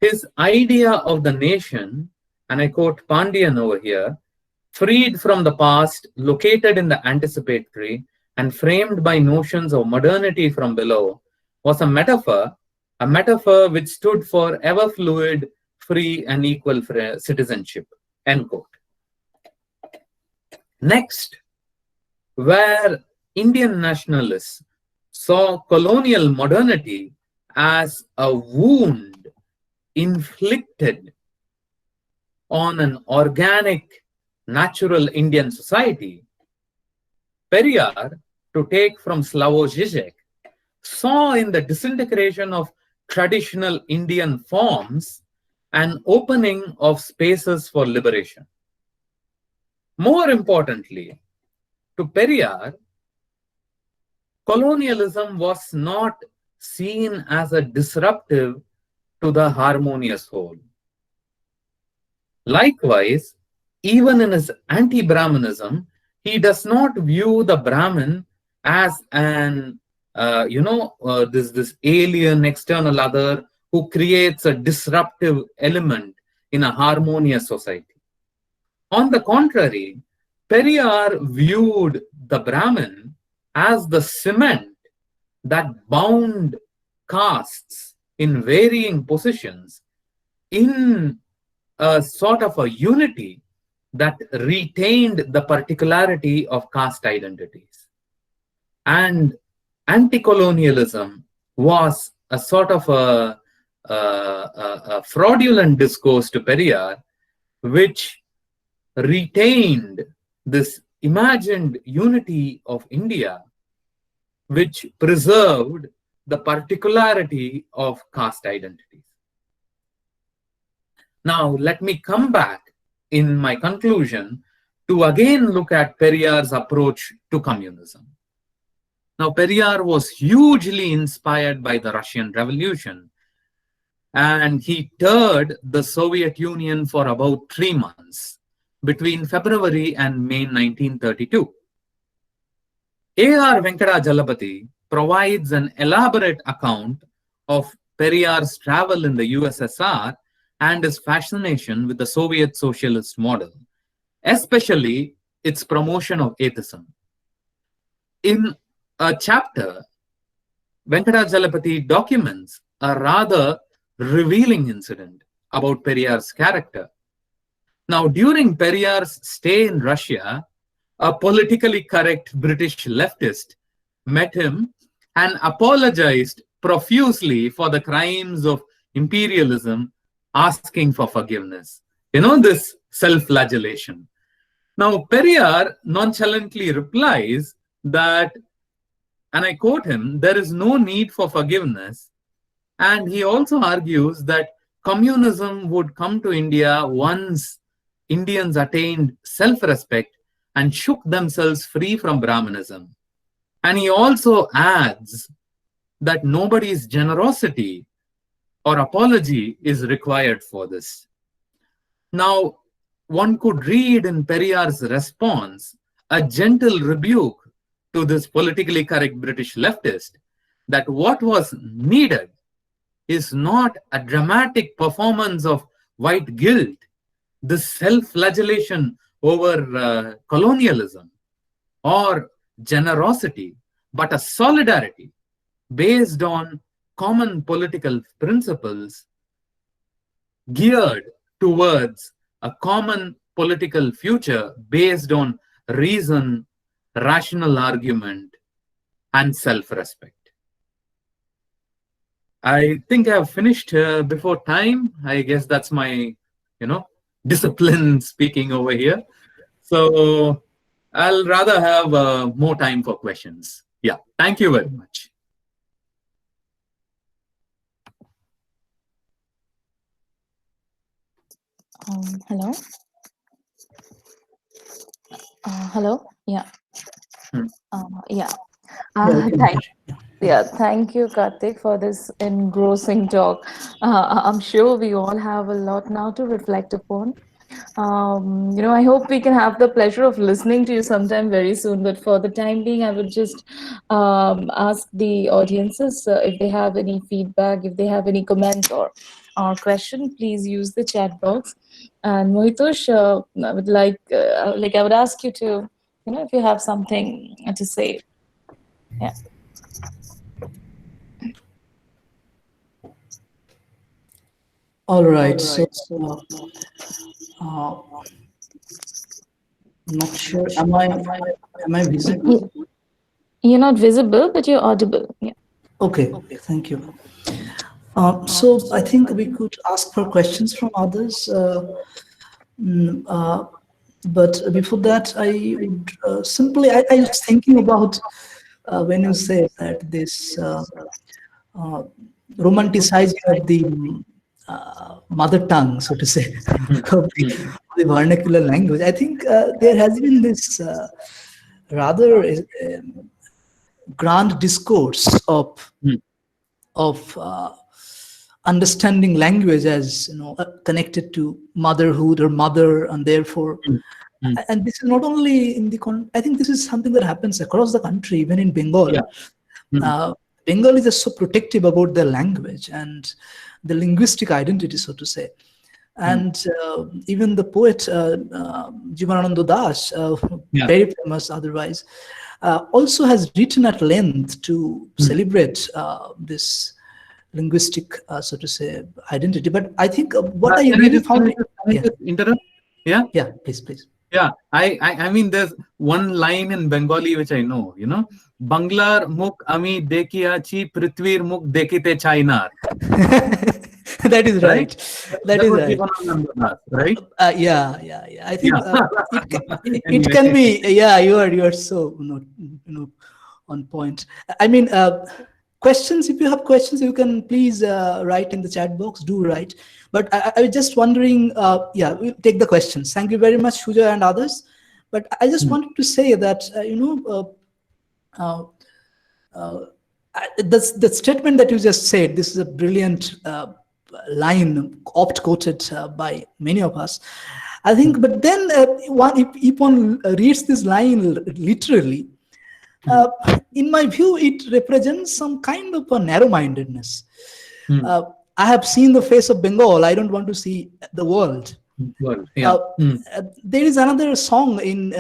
His idea of the nation, and I quote Pandian over here, freed from the past, located in the anticipatory, and framed by notions of modernity from below, was a metaphor which stood for ever fluid, free, and equal citizenship. End quote. Next, where Indian nationalists saw colonial modernity as a wound inflicted on an organic, natural Indian society, Periyar, to take from Slavoj Žižek, saw in the disintegration of traditional Indian forms an opening of spaces for liberation. More importantly, to Periyar, colonialism was not seen as a disruptive to the harmonious whole. Likewise, even in his anti-Brahmanism, he does not view the Brahmin as an, this alien external other who creates a disruptive element in a harmonious society. On the contrary, Periyar viewed the Brahmin as the cement that bound castes in varying positions in a sort of a unity that retained the particularity of caste identities. And anti-colonialism was a sort of a fraudulent discourse to Periyar, which retained this imagined unity of India, which preserved the particularity of caste identities. Now, let me come back in my conclusion to again look at Periyar's approach to communism. Now, Periyar was hugely inspired by the Russian Revolution, and he toured the Soviet Union for about 3 months between February and May 1932. A.R. Venkatajalapati provides an elaborate account of Periyar's travel in the USSR and his fascination with the Soviet socialist model, especially its promotion of atheism. In a chapter, Venkatajalapati documents a rather revealing incident about Periyar's character. Now, during Periyar's stay in Russia, a politically correct British leftist met him and apologized profusely for the crimes of imperialism, asking for forgiveness. This self-flagellation. Now, Periyar nonchalantly replies that, and I quote him, "there is no need for forgiveness." And he also argues that communism would come to India once Indians attained self-respect and shook themselves free from Brahmanism. And he also adds that nobody's generosity or apology is required for this. Now, one could read in Periyar's response a gentle rebuke to this politically correct British leftist that what was needed is not a dramatic performance of white guilt, this self-flagellation over colonialism or generosity, but a solidarity based on common political principles geared towards a common political future based on reason, rational argument, and self-respect. I think I've finished before time. I guess that's my, discipline speaking over here. So I'll rather have more time for questions. Yeah, thank you very much. Hello? Hello? Yeah. Yeah. Thank you, Karthik, for this engrossing talk. I'm sure we all have a lot now to reflect upon. I hope we can have the pleasure of listening to you sometime very soon. But for the time being, I would just ask the audiences if they have any feedback, if they have any comments or question, please use the chat box. And Mohitosh, I would I would ask you to, if you have something to say. Yeah. All right. So, I'm not sure. Am I visible? You're not visible, but you're audible. Yeah. Okay. Thank you. So I think we could ask for questions from others. But before that, I would simply, I was thinking about when you say that this romanticizing of the mother tongue, so to say, of the vernacular language. I think there has been this rather grand discourse of understanding language as connected to motherhood or mother, and therefore, and this is not only in the I think this is something that happens across the country, even in Bengal. Yeah. Bengalis are so protective about their language and the linguistic identity, so to say. And even the poet Jivanananda Das, very famous otherwise, also has written at length to celebrate this linguistic, so to say, identity. But I think what I really found... Interrupt? Yeah? Yeah, please. Yeah, I mean, there's one line in Bengali which I know, Banglar muk ami dekiachi prithvir muk dekite chainar. That is right. That is right. Yeah. I think it can be. Yeah, you are so on point. I mean, questions. If you have questions, you can please write in the chat box. Do write. But I was just wondering. Yeah, we'll take the questions. Thank you very much, Shuja and others. But I just wanted to say that the statement that you just said. This is a brilliant line oft quoted by many of us. I think, but then if one reads this line literally, in my view, it represents some kind of a narrow-mindedness. I have seen the face of Bengal. I don't want to see the world. Yeah. There is another song in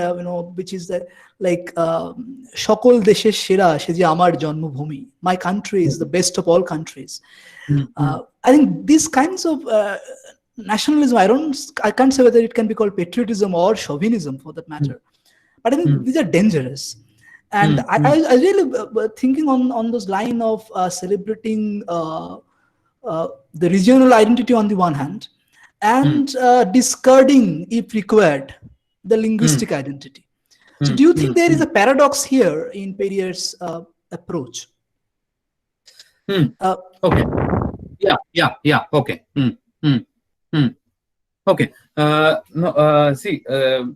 which is that like Shokol desher shera she je amar janmabhumi. My country is the best of all countries. I think these kinds of nationalism, I can't say whether it can be called patriotism or chauvinism for that matter, but I think these are dangerous. And I really thinking on those line of celebrating the regional identity on the one hand, and discarding, if required, the linguistic identity. So do you think there is a paradox here in Periyar's approach? Okay. Yeah. Okay. Okay. No. See, the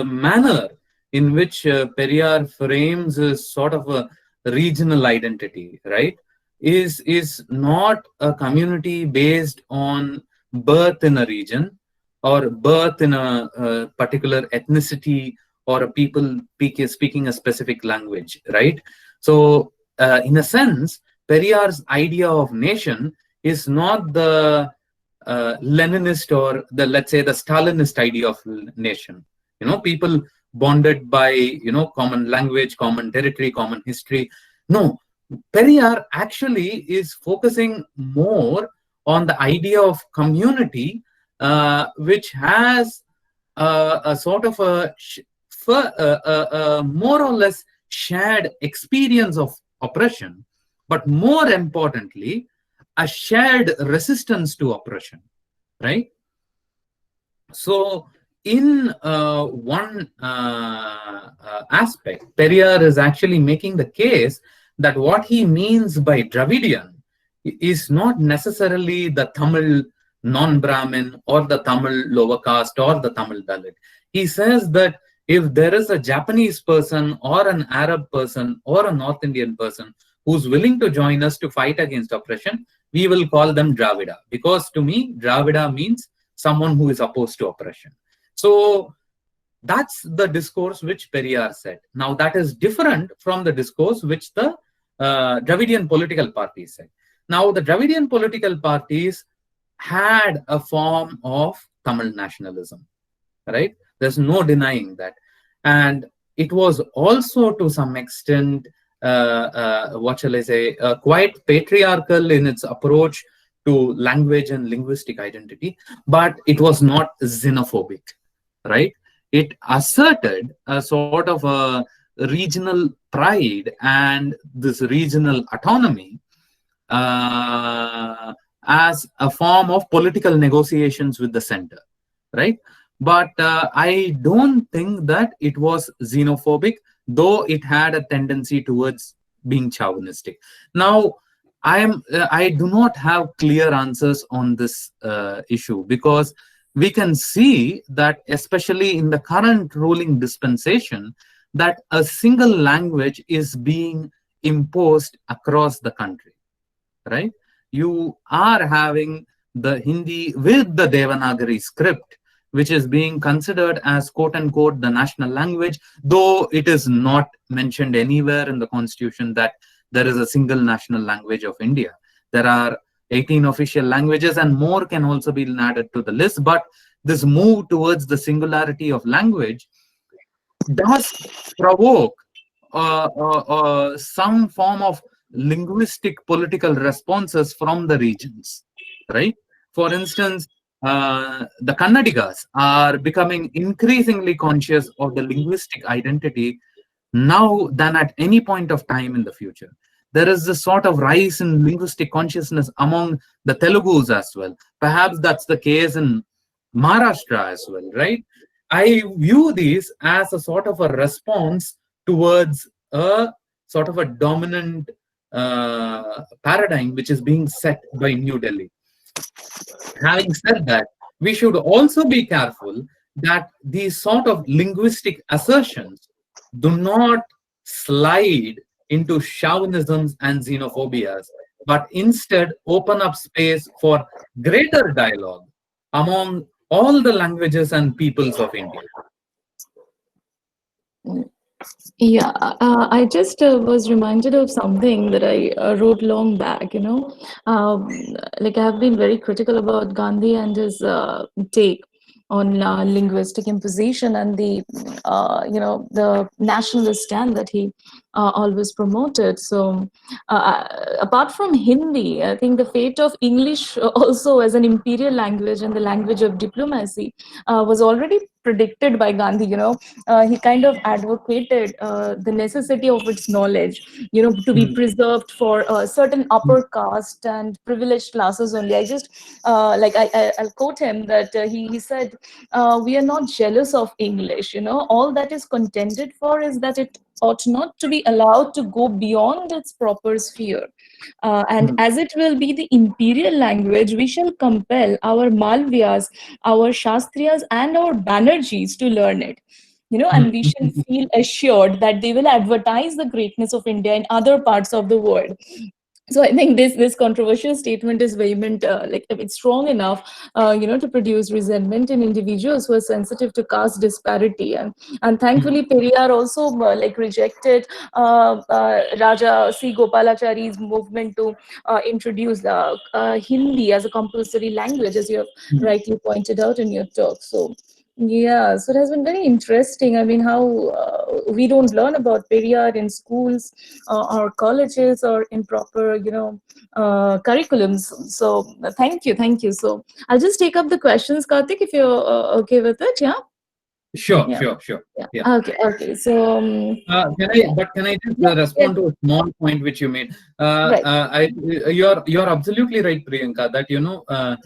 manner in which Periyar frames is sort of a regional identity, right, is not a community based on birth in a region or birth in a particular ethnicity or a people speaking a specific language, right? So, in a sense, Periyar's idea of nation is not the Leninist or let's say the Stalinist idea of nation. People bonded by common language, common territory, common history. No, Periyar actually is focusing more on the idea of community, which has a sort of a more or less shared experience of oppression, but more importantly, a shared resistance to oppression, right? So, in one aspect, Periyar is actually making the case that what he means by Dravidian is not necessarily the Tamil non-Brahmin or the Tamil lower caste or the Tamil Dalit. He says that if there is a Japanese person or an Arab person or a North Indian person who's willing to join us to fight against oppression, we will call them Dravida. Because to me, Dravida means someone who is opposed to oppression. So that's the discourse which Periyar said. Now that is different from the discourse which the Dravidian political parties said. Now the Dravidian political parties had a form of Tamil nationalism, right? There's no denying that. And it was also to some extent, what shall I say, quite patriarchal in its approach to language and linguistic identity, but it was not xenophobic, right? It asserted a sort of a regional pride and this regional autonomy as a form of political negotiations with the center, right? But I don't think that it was xenophobic, though it had a tendency towards being chauvinistic. Now, I do not have clear answers on this issue, because we can see that, especially in the current ruling dispensation, that a single language is being imposed across the country, right? You are having the Hindi with the Devanagari script, which is being considered as quote-unquote the national language, though it is not mentioned anywhere in the constitution that there is a single national language of India. There are 18 official languages and more can also be added to the list, but this move towards the singularity of language does provoke some form of linguistic political responses from the regions, right? For instance, the Kannadigas are becoming increasingly conscious of the linguistic identity now than at any point of time in the future. There is this sort of rise in linguistic consciousness among the Telugus as well. Perhaps that's the case in Maharashtra as well, right? I view these as a sort of a response towards a sort of a dominant paradigm which is being set by New Delhi. Having said that, we should also be careful that these sort of linguistic assertions do not slide into chauvinisms and xenophobias, but instead open up space for greater dialogue among all the languages and peoples of India. Yeah, I just was reminded of something that I wrote long back, Um, like I have been very critical about Gandhi and his take on linguistic imposition and the nationalist stand that he always promoted. So, apart from Hindi, I think the fate of English also as an imperial language and the language of diplomacy was already predicted by Gandhi. He kind of advocated the necessity of its knowledge, to be Mm, preserved for certain mm, upper caste and privileged classes only. I just I'll quote him that he said, "We are not jealous of English. All that is contended for is that it ought not to be allowed to go beyond its proper sphere. And mm, as it will be the imperial language, we shall compel our Malvyas, our Shastriyas, and our Banerjees to learn it. And we shall mm. feel assured that they will advertise the greatness of India in other parts of the world." So I think this controversial statement is vehement, it's strong enough, to produce resentment in individuals who are sensitive to caste disparity. And thankfully, Periyar also rejected Raja C. Gopalachari's movement to introduce Hindi as a compulsory language, as you have rightly pointed out in your talk. So yeah, so it has been very interesting. I mean, how we don't learn about Periyar in schools or colleges or in proper, curriculums. So thank you. So I'll just take up the questions, Karthik, if you're okay with it. Yeah, Sure, yeah, sure, sure. yeah. Yeah. Okay. So Can yeah, but can I just yeah, yeah, respond to a small point which you made? right. You're absolutely right, Priyanka, that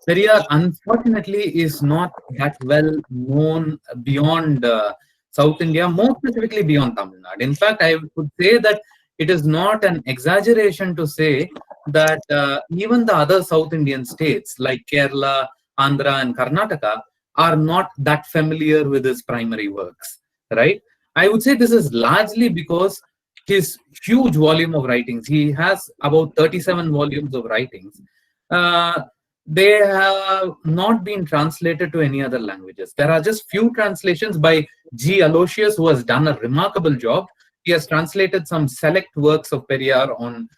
Periyar unfortunately is not that well known beyond South India, more specifically beyond Tamil Nadu. In fact, I would say that it is not an exaggeration to say that even the other South Indian states like Kerala, Andhra, and Karnataka are not that familiar with his primary works, right? I would say this is largely because his huge volume of writings. He has about 37 volumes of writings. Uh, they have not been translated to any other languages. There are just few translations by G. Aloysius, who has done a remarkable job. He has translated some select works of Periyar on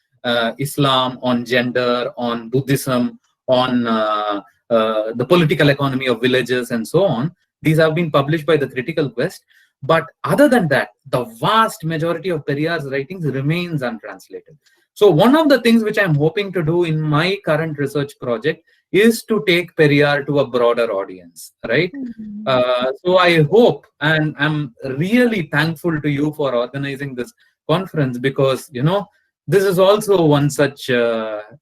Islam, on gender, on Buddhism, on the political economy of villages, and so on. These have been published by the Critical Quest. But other than that, the vast majority of Periyar's writings remains untranslated. So one of the things which I'm hoping to do in my current research project is to take Periyar to a broader audience, right? So I hope, and I'm really thankful to you for organizing this conference, because this is also one such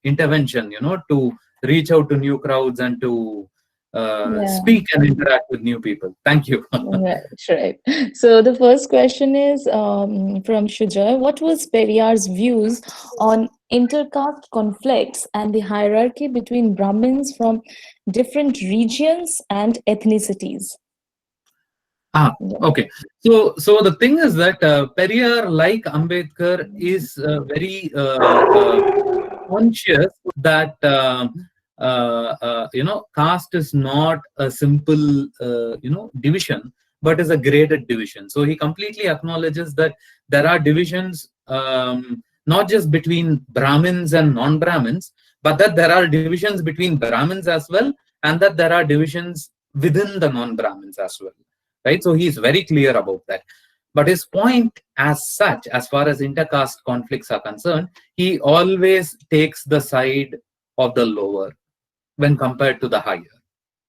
intervention, to reach out to new crowds and to Yeah. speak and interact with new people. Thank you. Right. So the first question is from Shuja. What was Periyar's views on intercaste conflicts and the hierarchy between Brahmins from different regions and ethnicities? Ah, Yeah. okay. So the thing is that Periyar, like Ambedkar, is very conscious that caste is not a simple division, but is a graded division. So he completely acknowledges that there are divisions, not just between Brahmins and non-Brahmins, but that there are divisions between Brahmins as well, and that there are divisions within the non-Brahmins as well. Right? So he is very clear about that. But his point as such, as far as intercaste conflicts are concerned, he always takes the side of the lower when compared to the higher,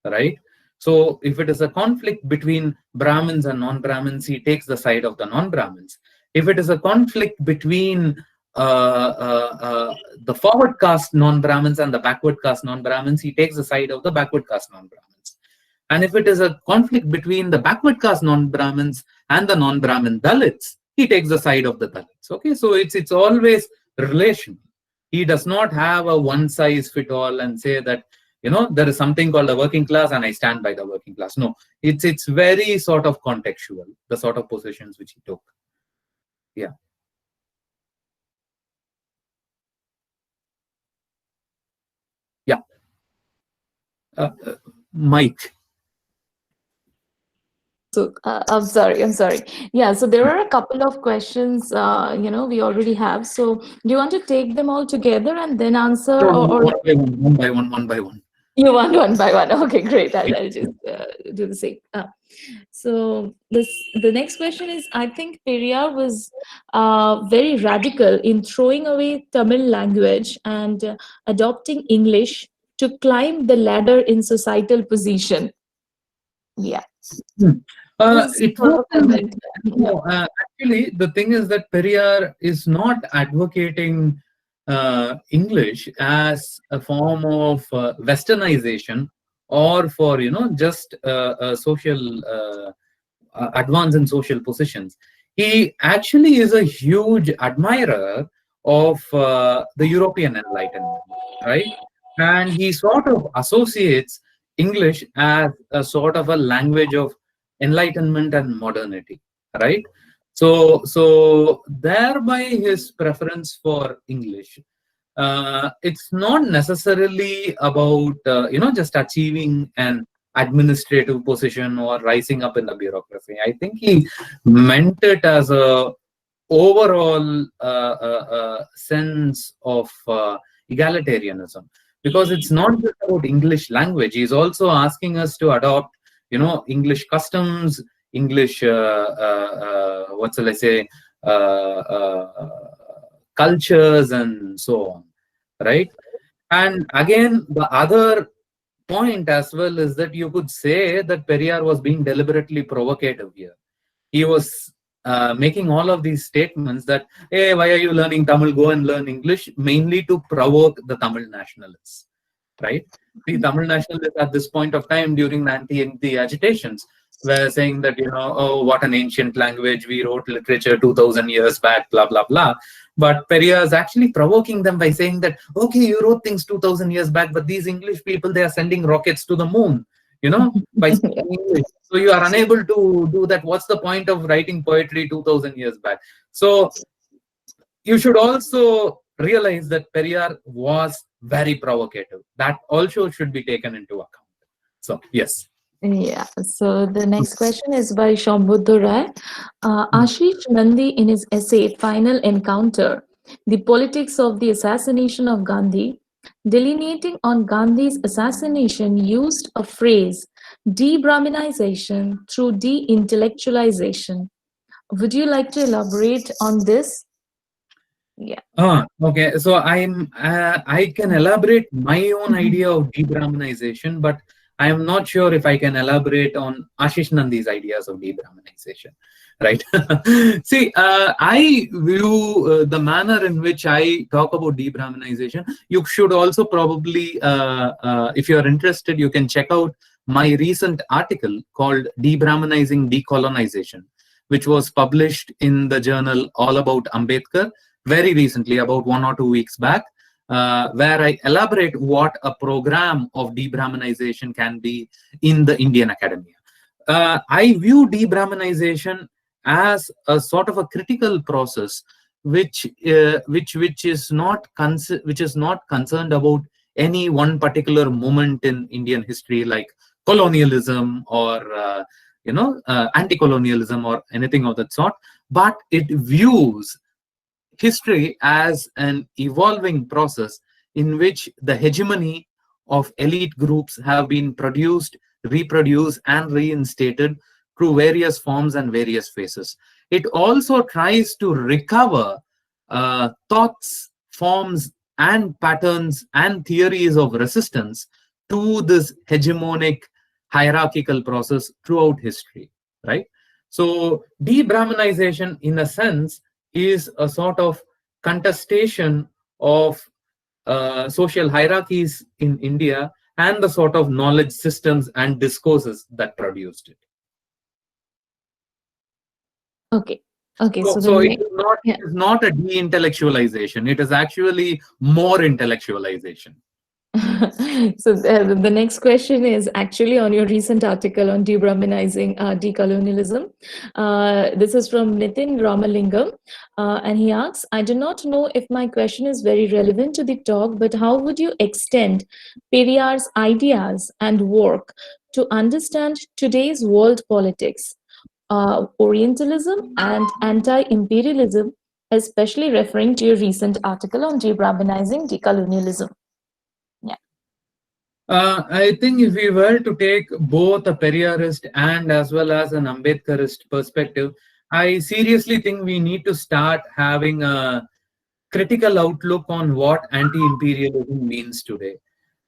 right? So if it is a conflict between Brahmins and non-Brahmins, he takes the side of the non-Brahmins. If it is a conflict between the forward caste non-Brahmins and the backward caste non-Brahmins, he takes the side of the backward caste non-Brahmins. And if it is a conflict between the backward caste non-Brahmins and the non-Brahmin Dalits, he takes the side of the Dalits. Okay, so it's always relational. He does not have a one size fit all and say that there is something called the working class and I stand by the working class. No, it's very sort of contextual, the sort of positions which he took. Yeah. Mike. So I'm sorry. Yeah, so there are a couple of questions, we already have. So do you want to take them all together and then answer, No, no, or one by one, one by one. you want one by one? Okay, great. I'll just do the same. So the next question is, I think Periyar was very radical in throwing away Tamil language and adopting English to climb the ladder in societal position. Yeah. Hmm. This is It sort of wasn't. comment. Yeah. No, actually, the thing is that Periyar is not advocating English as a form of westernization or for just a social advance in social positions. He actually is a huge admirer of the European Enlightenment, right? And he sort of associates English as a sort of a language of enlightenment and modernity, right? So thereby his preference for English. It's not necessarily about just achieving an administrative position or rising up in the bureaucracy. I think he meant it as a overall sense of egalitarianism, because it's not just about English language. He's also asking us to adopt English customs, English what shall I say, cultures, and so on, right? And again, the other point as well is that you could say that Periyar was being deliberately provocative here. He was making all of these statements that, hey, why are you learning Tamil? Go and learn English, mainly to provoke the Tamil nationalists, right? The Tamil nationalists at this point of time during the anti-Hindi agitations were saying that, oh, what an ancient language, we wrote literature 2000 years back, blah, blah, blah. But Periyar is actually provoking them by saying that, okay, you wrote things 2000 years back, but these English people, they are sending rockets to the moon, by speaking English. So you are unable to do that. What's the point of writing poetry 2000 years back? So you should also realize that Periyar was very provocative. That also should be taken into account. So, yes. Yeah, so the next question is by Shambhuddha Rai. Ashish Nandi, in his essay Final Encounter, The Politics of the Assassination of Gandhi, delineating on Gandhi's assassination, used a phrase, de-Brahminization through de-intellectualization. Would you like to elaborate on this? Yeah. Okay. So I can elaborate my own idea of de-Brahminization, but I am not sure if I can elaborate on Ashish Nandi's ideas of de-Brahminization, right? See, I view the manner in which I talk about de-Brahminization. You should also probably, if you are interested, you can check out my recent article called De-Brahminizing Decolonization, which was published in the journal All About Ambedkar very recently, about 1 or 2 weeks back, where I elaborate what a program of de-Brahminization can be in the Indian academia. I view de-Brahminization as a sort of a critical process, which is not concerned about any one particular moment in Indian history, like colonialism or anti-colonialism or anything of that sort, but it views history as an evolving process in which the hegemony of elite groups have been produced, reproduced, and reinstated through various forms and various phases. It also tries to recover thoughts, forms, and patterns and theories of resistance to this hegemonic hierarchical process throughout history, right? So de-Brahminization, in a sense, is a sort of contestation of social hierarchies in India and the sort of knowledge systems and discourses that produced it. Okay. Okay. So it is not a de-intellectualization. It is actually more intellectualization. So the next question is actually on your recent article on de-Brahminizing decolonialism. This is from Nitin Ramalingam, and he asks, I do not know if my question is very relevant to the talk, but how would you extend Periyar's ideas and work to understand today's world politics, Orientalism and anti-imperialism, especially referring to your recent article on de-Brahminizing decolonialism? I think if we were to take both a Periyarist and as well as an Ambedkarist perspective, I seriously think we need to start having a critical outlook on what anti-imperialism means today.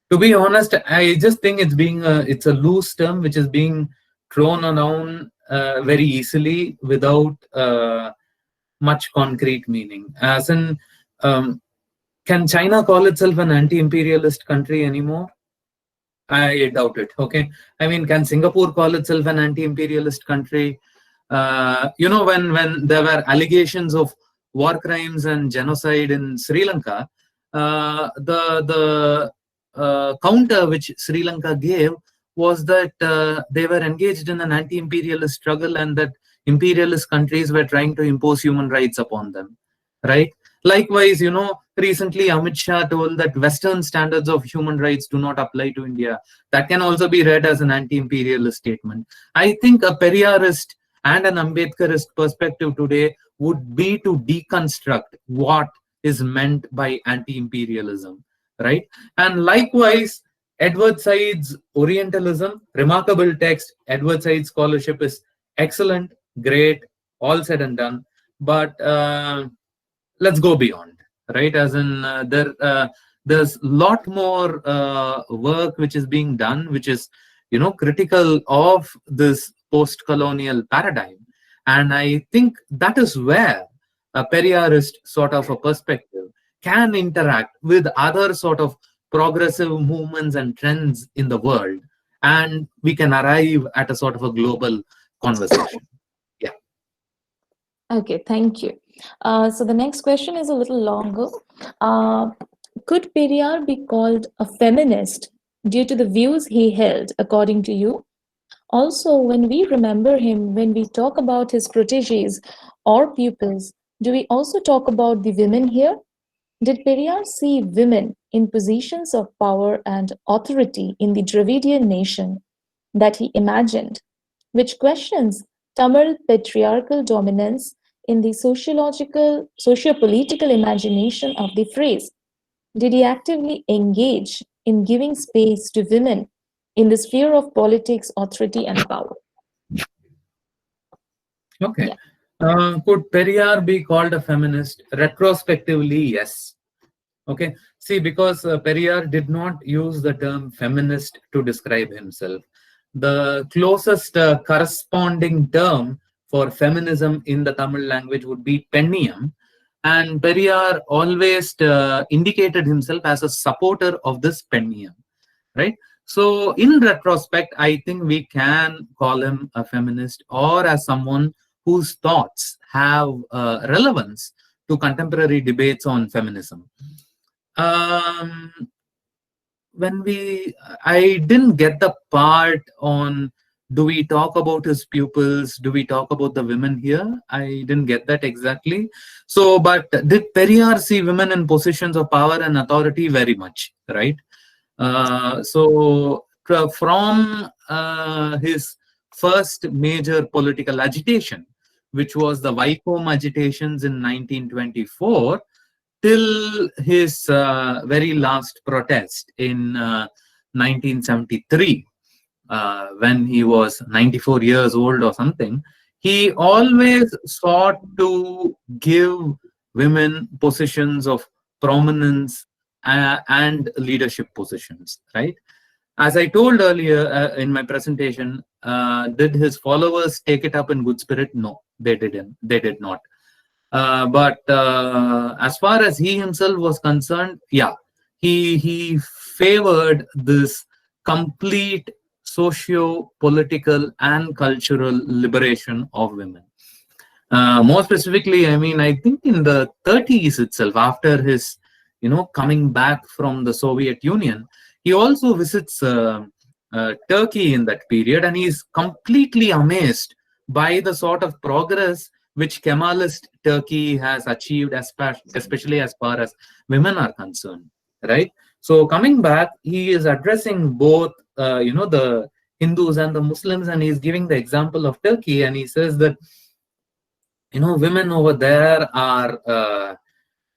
To be honest, I just think it's a loose term which is being thrown around very easily without much concrete meaning. As in, can China call itself an anti-imperialist country anymore? I doubt it. Okay, I mean, can Singapore call itself an anti-imperialist country? When there were allegations of war crimes and genocide in Sri Lanka, the counter which Sri Lanka gave was that they were engaged in an anti-imperialist struggle and that imperialist countries were trying to impose human rights upon them, right? Likewise, recently Amit Shah told that Western standards of human rights do not apply to India. That can also be read as an anti-imperialist statement. I think a Periyarist and an Ambedkarist perspective today would be to deconstruct what is meant by anti-imperialism, right? And likewise, Edward Said's Orientalism, remarkable text. Edward Said's scholarship is excellent, great, all said and done. But let's go beyond, right? As in, there's a lot more work which is being done, which is, critical of this post-colonial paradigm. And I think that is where a Periyarist sort of a perspective can interact with other sort of progressive movements and trends in the world, and we can arrive at a sort of a global conversation. Yeah. Okay, thank you. So the next question is a little longer. Could Periyar be called a feminist due to the views he held, according to you? Also, when we remember him, when we talk about his proteges or pupils, do we also talk about the women here? Did Periyar see women in positions of power and authority in the Dravidian nation that he imagined, which questions Tamil patriarchal dominance in the socio-political imagination of the phrase? Did he actively engage in giving space to women in the sphere of politics, authority, and power? Okay. Yeah. Could Periyar be called a feminist? Retrospectively, yes. Okay. See, because Periyar did not use the term feminist to describe himself. The closest corresponding term for feminism in the Tamil language would be Penniyam. And Periyar always indicated himself as a supporter of this Penniyam, right? So in retrospect, I think we can call him a feminist or as someone whose thoughts have relevance to contemporary debates on feminism. I didn't get the part on, do we talk about his pupils? Do we talk about the women here? I didn't get that exactly. So, but did Periyar see women in positions of power and authority? Very much, right? So from his first major political agitation, which was the Vaikom agitations in 1924, till his very last protest in 1973, when he was 94 years old or something, he always sought to give women positions of prominence and leadership positions, right? As I told earlier in my presentation, did his followers take it up in good spirit? No, they didn't. They did not. But as far as he himself was concerned, yeah, he favored this complete socio-political and cultural liberation of women. More specifically, I mean, I think in the 30s itself, after his coming back from the Soviet Union. He also visits Turkey in that period, and he's completely amazed by the sort of progress which Kemalist Turkey has achieved, especially as far as women are concerned, right? So coming back, he is addressing both, the Hindus and the Muslims, and he's giving the example of Turkey, and he says that, women over there are,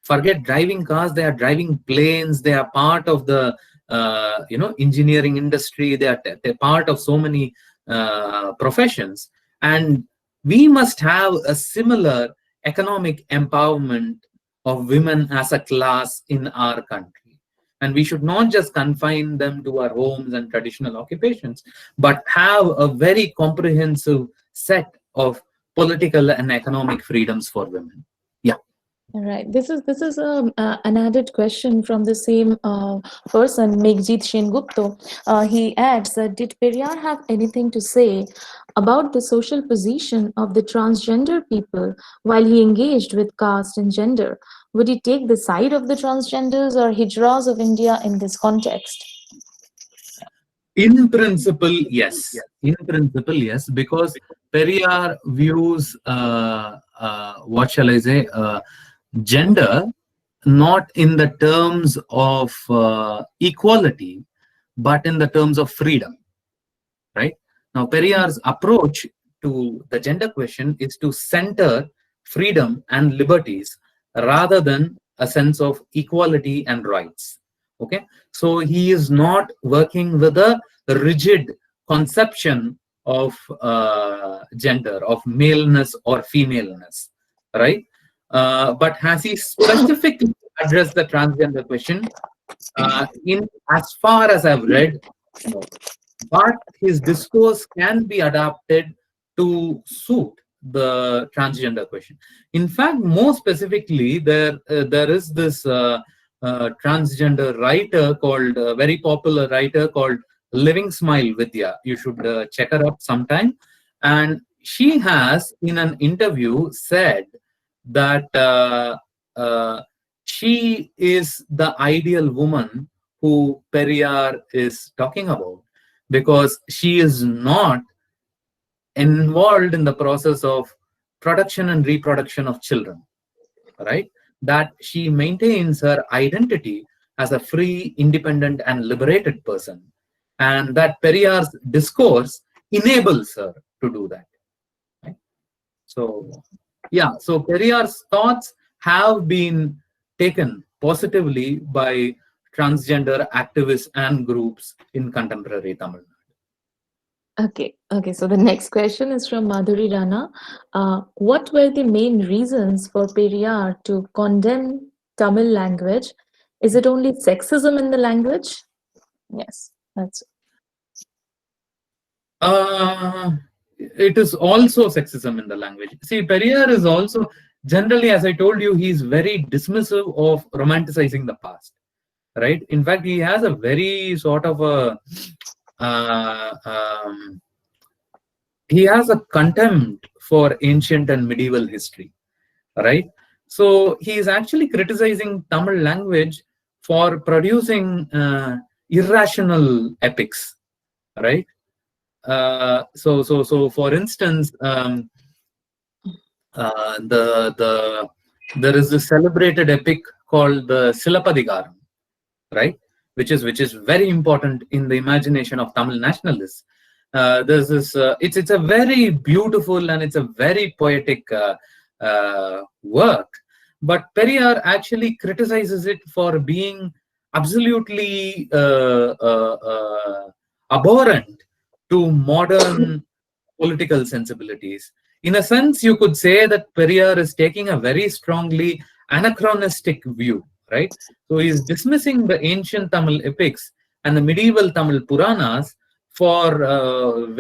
forget driving cars, they are driving planes, they are part of the, engineering industry, they are part of so many professions. And we must have a similar economic empowerment of women as a class in our country. And we should not just confine them to our homes and traditional occupations, but have a very comprehensive set of political and economic freedoms for women. Yeah. All right. This is an added question from the same person, Meghjit Sengupta. He adds that did Periyar have anything to say about the social position of the transgender people while he engaged with caste and gender? Would he take the side of the transgenders or hijras of India in this context? In principle, yes. In principle, yes, because Periyar views, what shall I say, gender not in the terms of equality, but in the terms of freedom, right? Now, Periyar's approach to the gender question is to center freedom and liberties rather than a sense of equality and rights. Okay, so he is not working with a rigid conception of gender, of maleness or femaleness, right? But has he specifically addressed the transgender question? In as far as I've read, no. But his discourse can be adapted to suit the transgender question. In fact, more specifically, there is this transgender writer called, very popular writer called Living Smile Vidya. You should check her up sometime. And she has, in an interview, said that she is the ideal woman who Periyar is talking about, because she is not involved in the process of production and reproduction of children, right? That she maintains her identity as a free, independent, and liberated person, and that Periyar's discourse enables her to do that, right? So, yeah, so Periyar's thoughts have been taken positively by transgender activists and groups in contemporary Tamil Nadu. Okay. So the next question is from Madhuri Rana. What were the main reasons for Periyar to condemn Tamil language? Is it only sexism in the language? Yes, that's it. It is also sexism in the language. See, Periyar is also, generally, as I told you, he's very dismissive of romanticizing the past, right? In fact, he has a very sort of a, he has a contempt for ancient and medieval history, right? So he is actually criticizing Tamil language for producing irrational epics, right? So for instance, there is this celebrated epic called the Silappadigaram, right? Which is very important in the imagination of Tamil nationalists. There's this. It's a very beautiful and it's a very poetic work, but Periyar actually criticizes it for being absolutely abhorrent to modern political sensibilities. In a sense, you could say that Periyar is taking a very strongly anachronistic view, right? So he's dismissing the ancient Tamil epics and the medieval Tamil Puranas for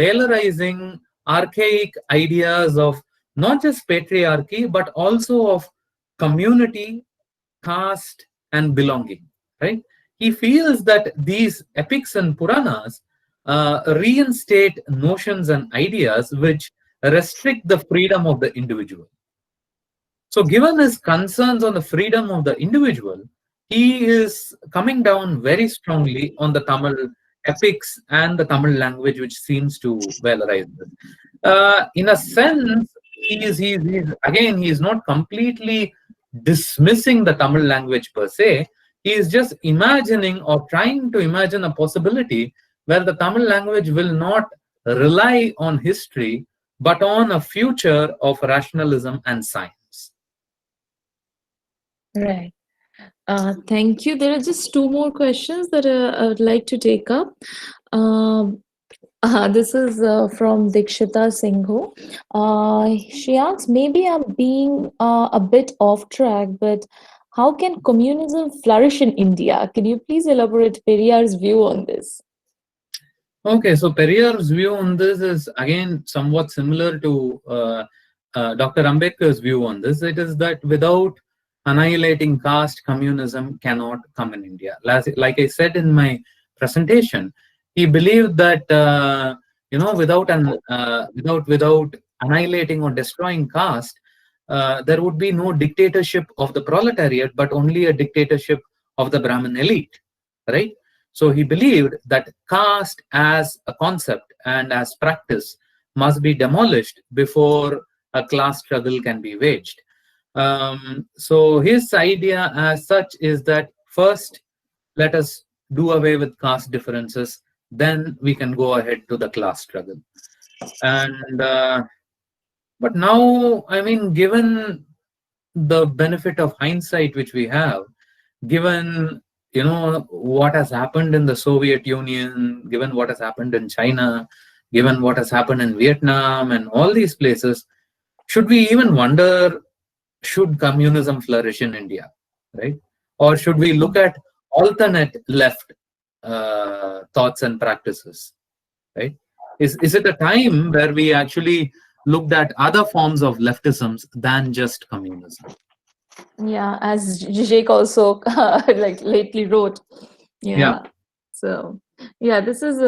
valorizing archaic ideas of not just patriarchy, but also of community, caste, and belonging, right? He feels that these epics and Puranas reinstate notions and ideas which restrict the freedom of the individual. So given his concerns on the freedom of the individual, he is coming down very strongly on the Tamil epics and the Tamil language, which seems to valorize this. In a sense, he is not completely dismissing the Tamil language per se. He is just imagining or trying to imagine a possibility where the Tamil language will not rely on history, but on a future of rationalism and science. Right. Thank you. There are just two more questions that I would like to take up. Um, this is from Dikshita Singho. She asks, maybe I'm being a bit off track, but how can communism flourish in India? Can you please elaborate Periyar's view on this? Okay, so Periyar's view on this is again somewhat similar to Dr. Ambedkar's view on this. It is that without annihilating caste, communism cannot come in India. Like I said in my presentation, he believed that without annihilating or destroying caste, there would be no dictatorship of the proletariat, but only a dictatorship of the Brahmin elite, right? So he believed that caste as a concept and as practice must be demolished before a class struggle can be waged. So his idea as such is that first, let us do away with caste differences, then we can go ahead to the class struggle. And but now, I mean, given the benefit of hindsight which we have, given what has happened in the Soviet Union, given what has happened in China, given what has happened in Vietnam and all these places, should we even wonder, should communism flourish in India, right? Or should we look at alternate left thoughts and practices, right? Is it a time where we actually looked at other forms of leftisms than just communism? Yeah, as Zizek also like lately wrote. Yeah. So yeah, this is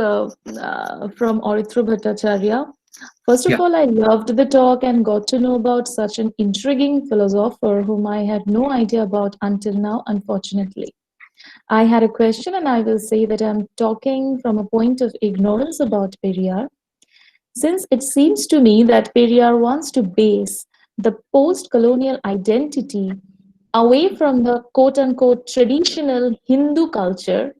from Orithra Bhattacharya. First of all, I loved the talk and got to know about such an intriguing philosopher whom I had no idea about until now, unfortunately. I had a question, and I will say that I'm talking from a point of ignorance about Periyar, since it seems to me that Periyar wants to base the post-colonial identity away from the quote-unquote traditional Hindu culture.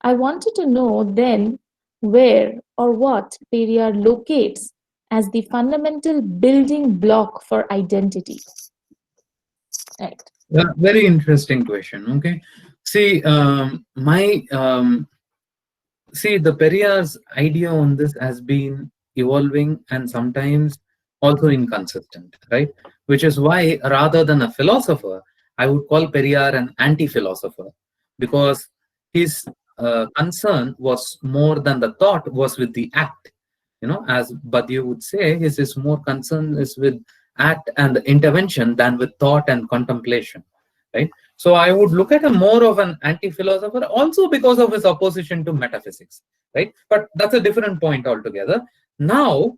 I wanted to know then where or what Periyar locates as the fundamental building block for identity. Right. Very interesting question. Okay, see, the Periyar's idea on this has been evolving and sometimes also inconsistent, right? Which is why, rather than a philosopher, I would call Periyar an anti-philosopher, because his concern was more than the thought, was with the act. As Badiou would say, his more concern is with act and intervention than with thought and contemplation, right? So I would look at him more of an anti-philosopher, also because of his opposition to metaphysics, right? But that's a different point altogether. Now,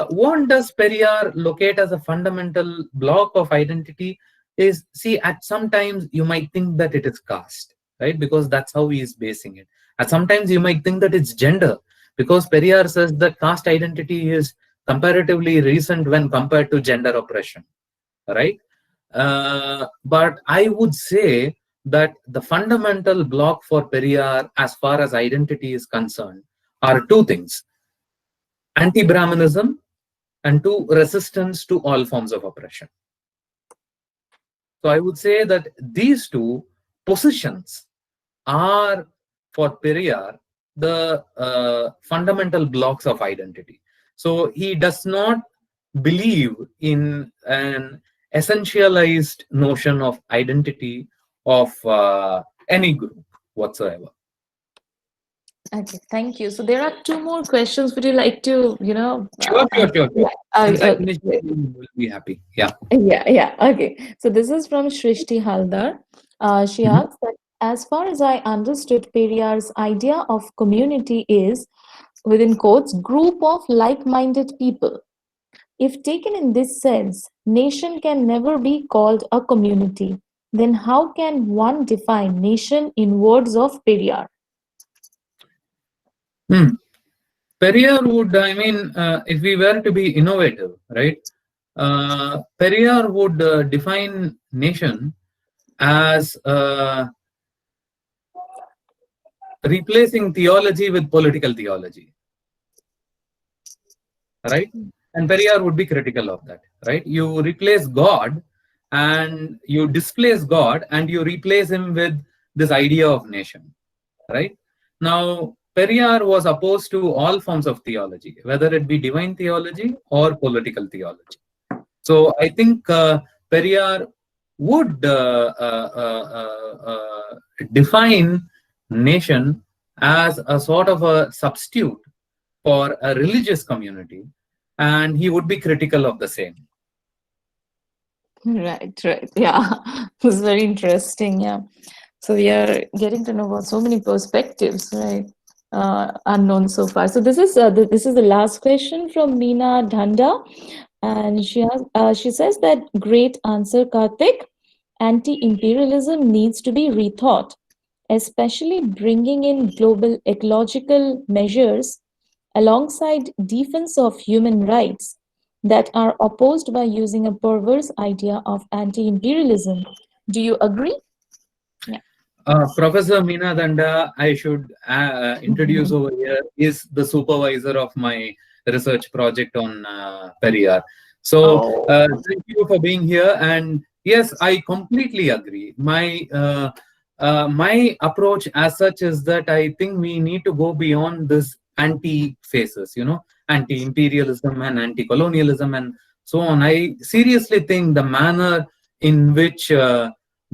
what does Periyar locate as a fundamental block of identity is, see, at sometimes you might think that it is caste, right? Because that's how he is basing it. At sometimes you might think that it's gender, because Periyar says that caste identity is comparatively recent when compared to gender oppression, right? But I would say that the fundamental block for Periyar, as far as identity is concerned, are two things: anti-Brahmanism and two, resistance to all forms of oppression. So I would say that these two positions are, for Periyar, the fundamental blocks of identity. So he does not believe in an essentialized notion of identity of any group whatsoever. Okay, thank you. So there are two more questions. Would you like to, Sure. Since I finished, okay. we'll be happy. Yeah. Yeah. Okay. So this is from Shrishti Haldar. She asks that, as far as I understood, Periyar's idea of community is, within quotes, group of like-minded people. If taken in this sense, nation can never be called a community. then how can one define nation in words of Periyar? Periyar would, if we were to be innovative, right? Periyar would define nation as replacing theology with political theology, right? And Periyar would be critical of that, right? You replace God and you displace God and you replace him with this idea of nation, right? Now, Periyar was opposed to all forms of theology, whether it be divine theology or political theology. So I think Periyar would define nation as a sort of a substitute for a religious community, and he would be critical of the same. Right, right. Yeah, it's very interesting. Yeah. So we are getting to know about so many perspectives, right? Unknown so far. So this is the last question from Meena Dhanda, and she says that great answer, Karthik. Anti-imperialism needs to be rethought, especially bringing in global ecological measures alongside defense of human rights that are opposed by using a perverse idea of anti-imperialism. Do you agree? Yeah. Professor Meena Dhanda, I should introduce over here, is the supervisor of my research project on Periyar. So thank you for being here. And yes, I completely agree. My approach as such is that I think we need to go beyond this anti-phases, anti-imperialism and anti-colonialism and so on. I seriously think the manner in which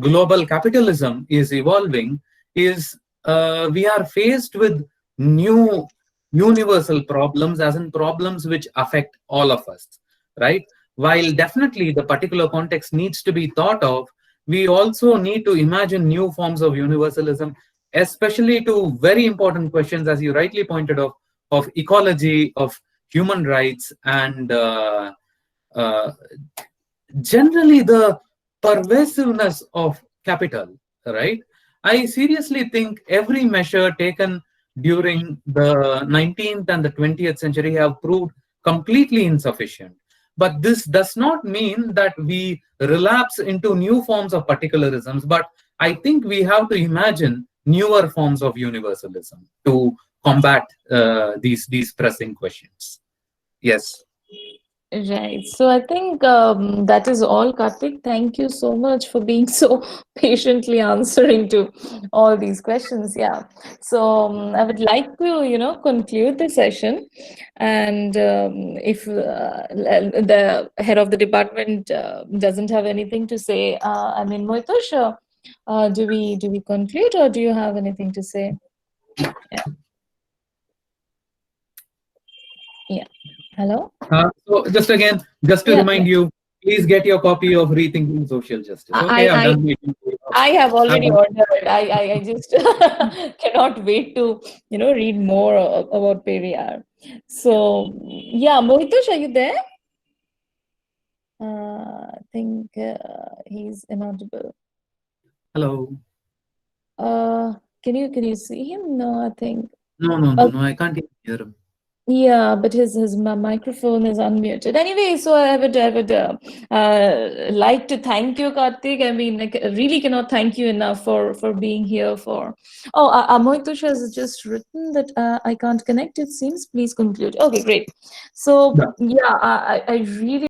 global capitalism is evolving is we are faced with new universal problems, as in problems which affect all of us, right? While definitely the particular context needs to be thought of, we also need to imagine new forms of universalism, especially to very important questions, as you rightly pointed out, of ecology, of human rights, and generally the pervasiveness of capital, right? I seriously think every measure taken during the 19th and the 20th century have proved completely insufficient. But this does not mean that we relapse into new forms of particularisms, but I think we have to imagine newer forms of universalism to combat these pressing questions. Yes. Right. So I think that is all, Karthik. Thank you so much for being so patiently answering to all these questions. Yeah. So I would like to, conclude the session. And if the head of the department doesn't have anything to say, Moitush, do we conclude, or do you have anything to say? Yeah. Yeah. Hello? So just to remind you, please get your copy of Rethinking Social Justice. Okay, I'm done waiting for you. I have already ordered. I just cannot wait to, read more about Periyar. So, yeah, Mohitush, are you there? I think he's inaudible. Hello. Can you see him? No, I think. No, I can't even hear him. Yeah, but his microphone is unmuted. Anyway, so I would like to thank you, Karthik. I mean, I really cannot thank you enough for being here. Mohitush has just written that I can't connect. It seems. Please conclude. Okay, great. So yeah, I really.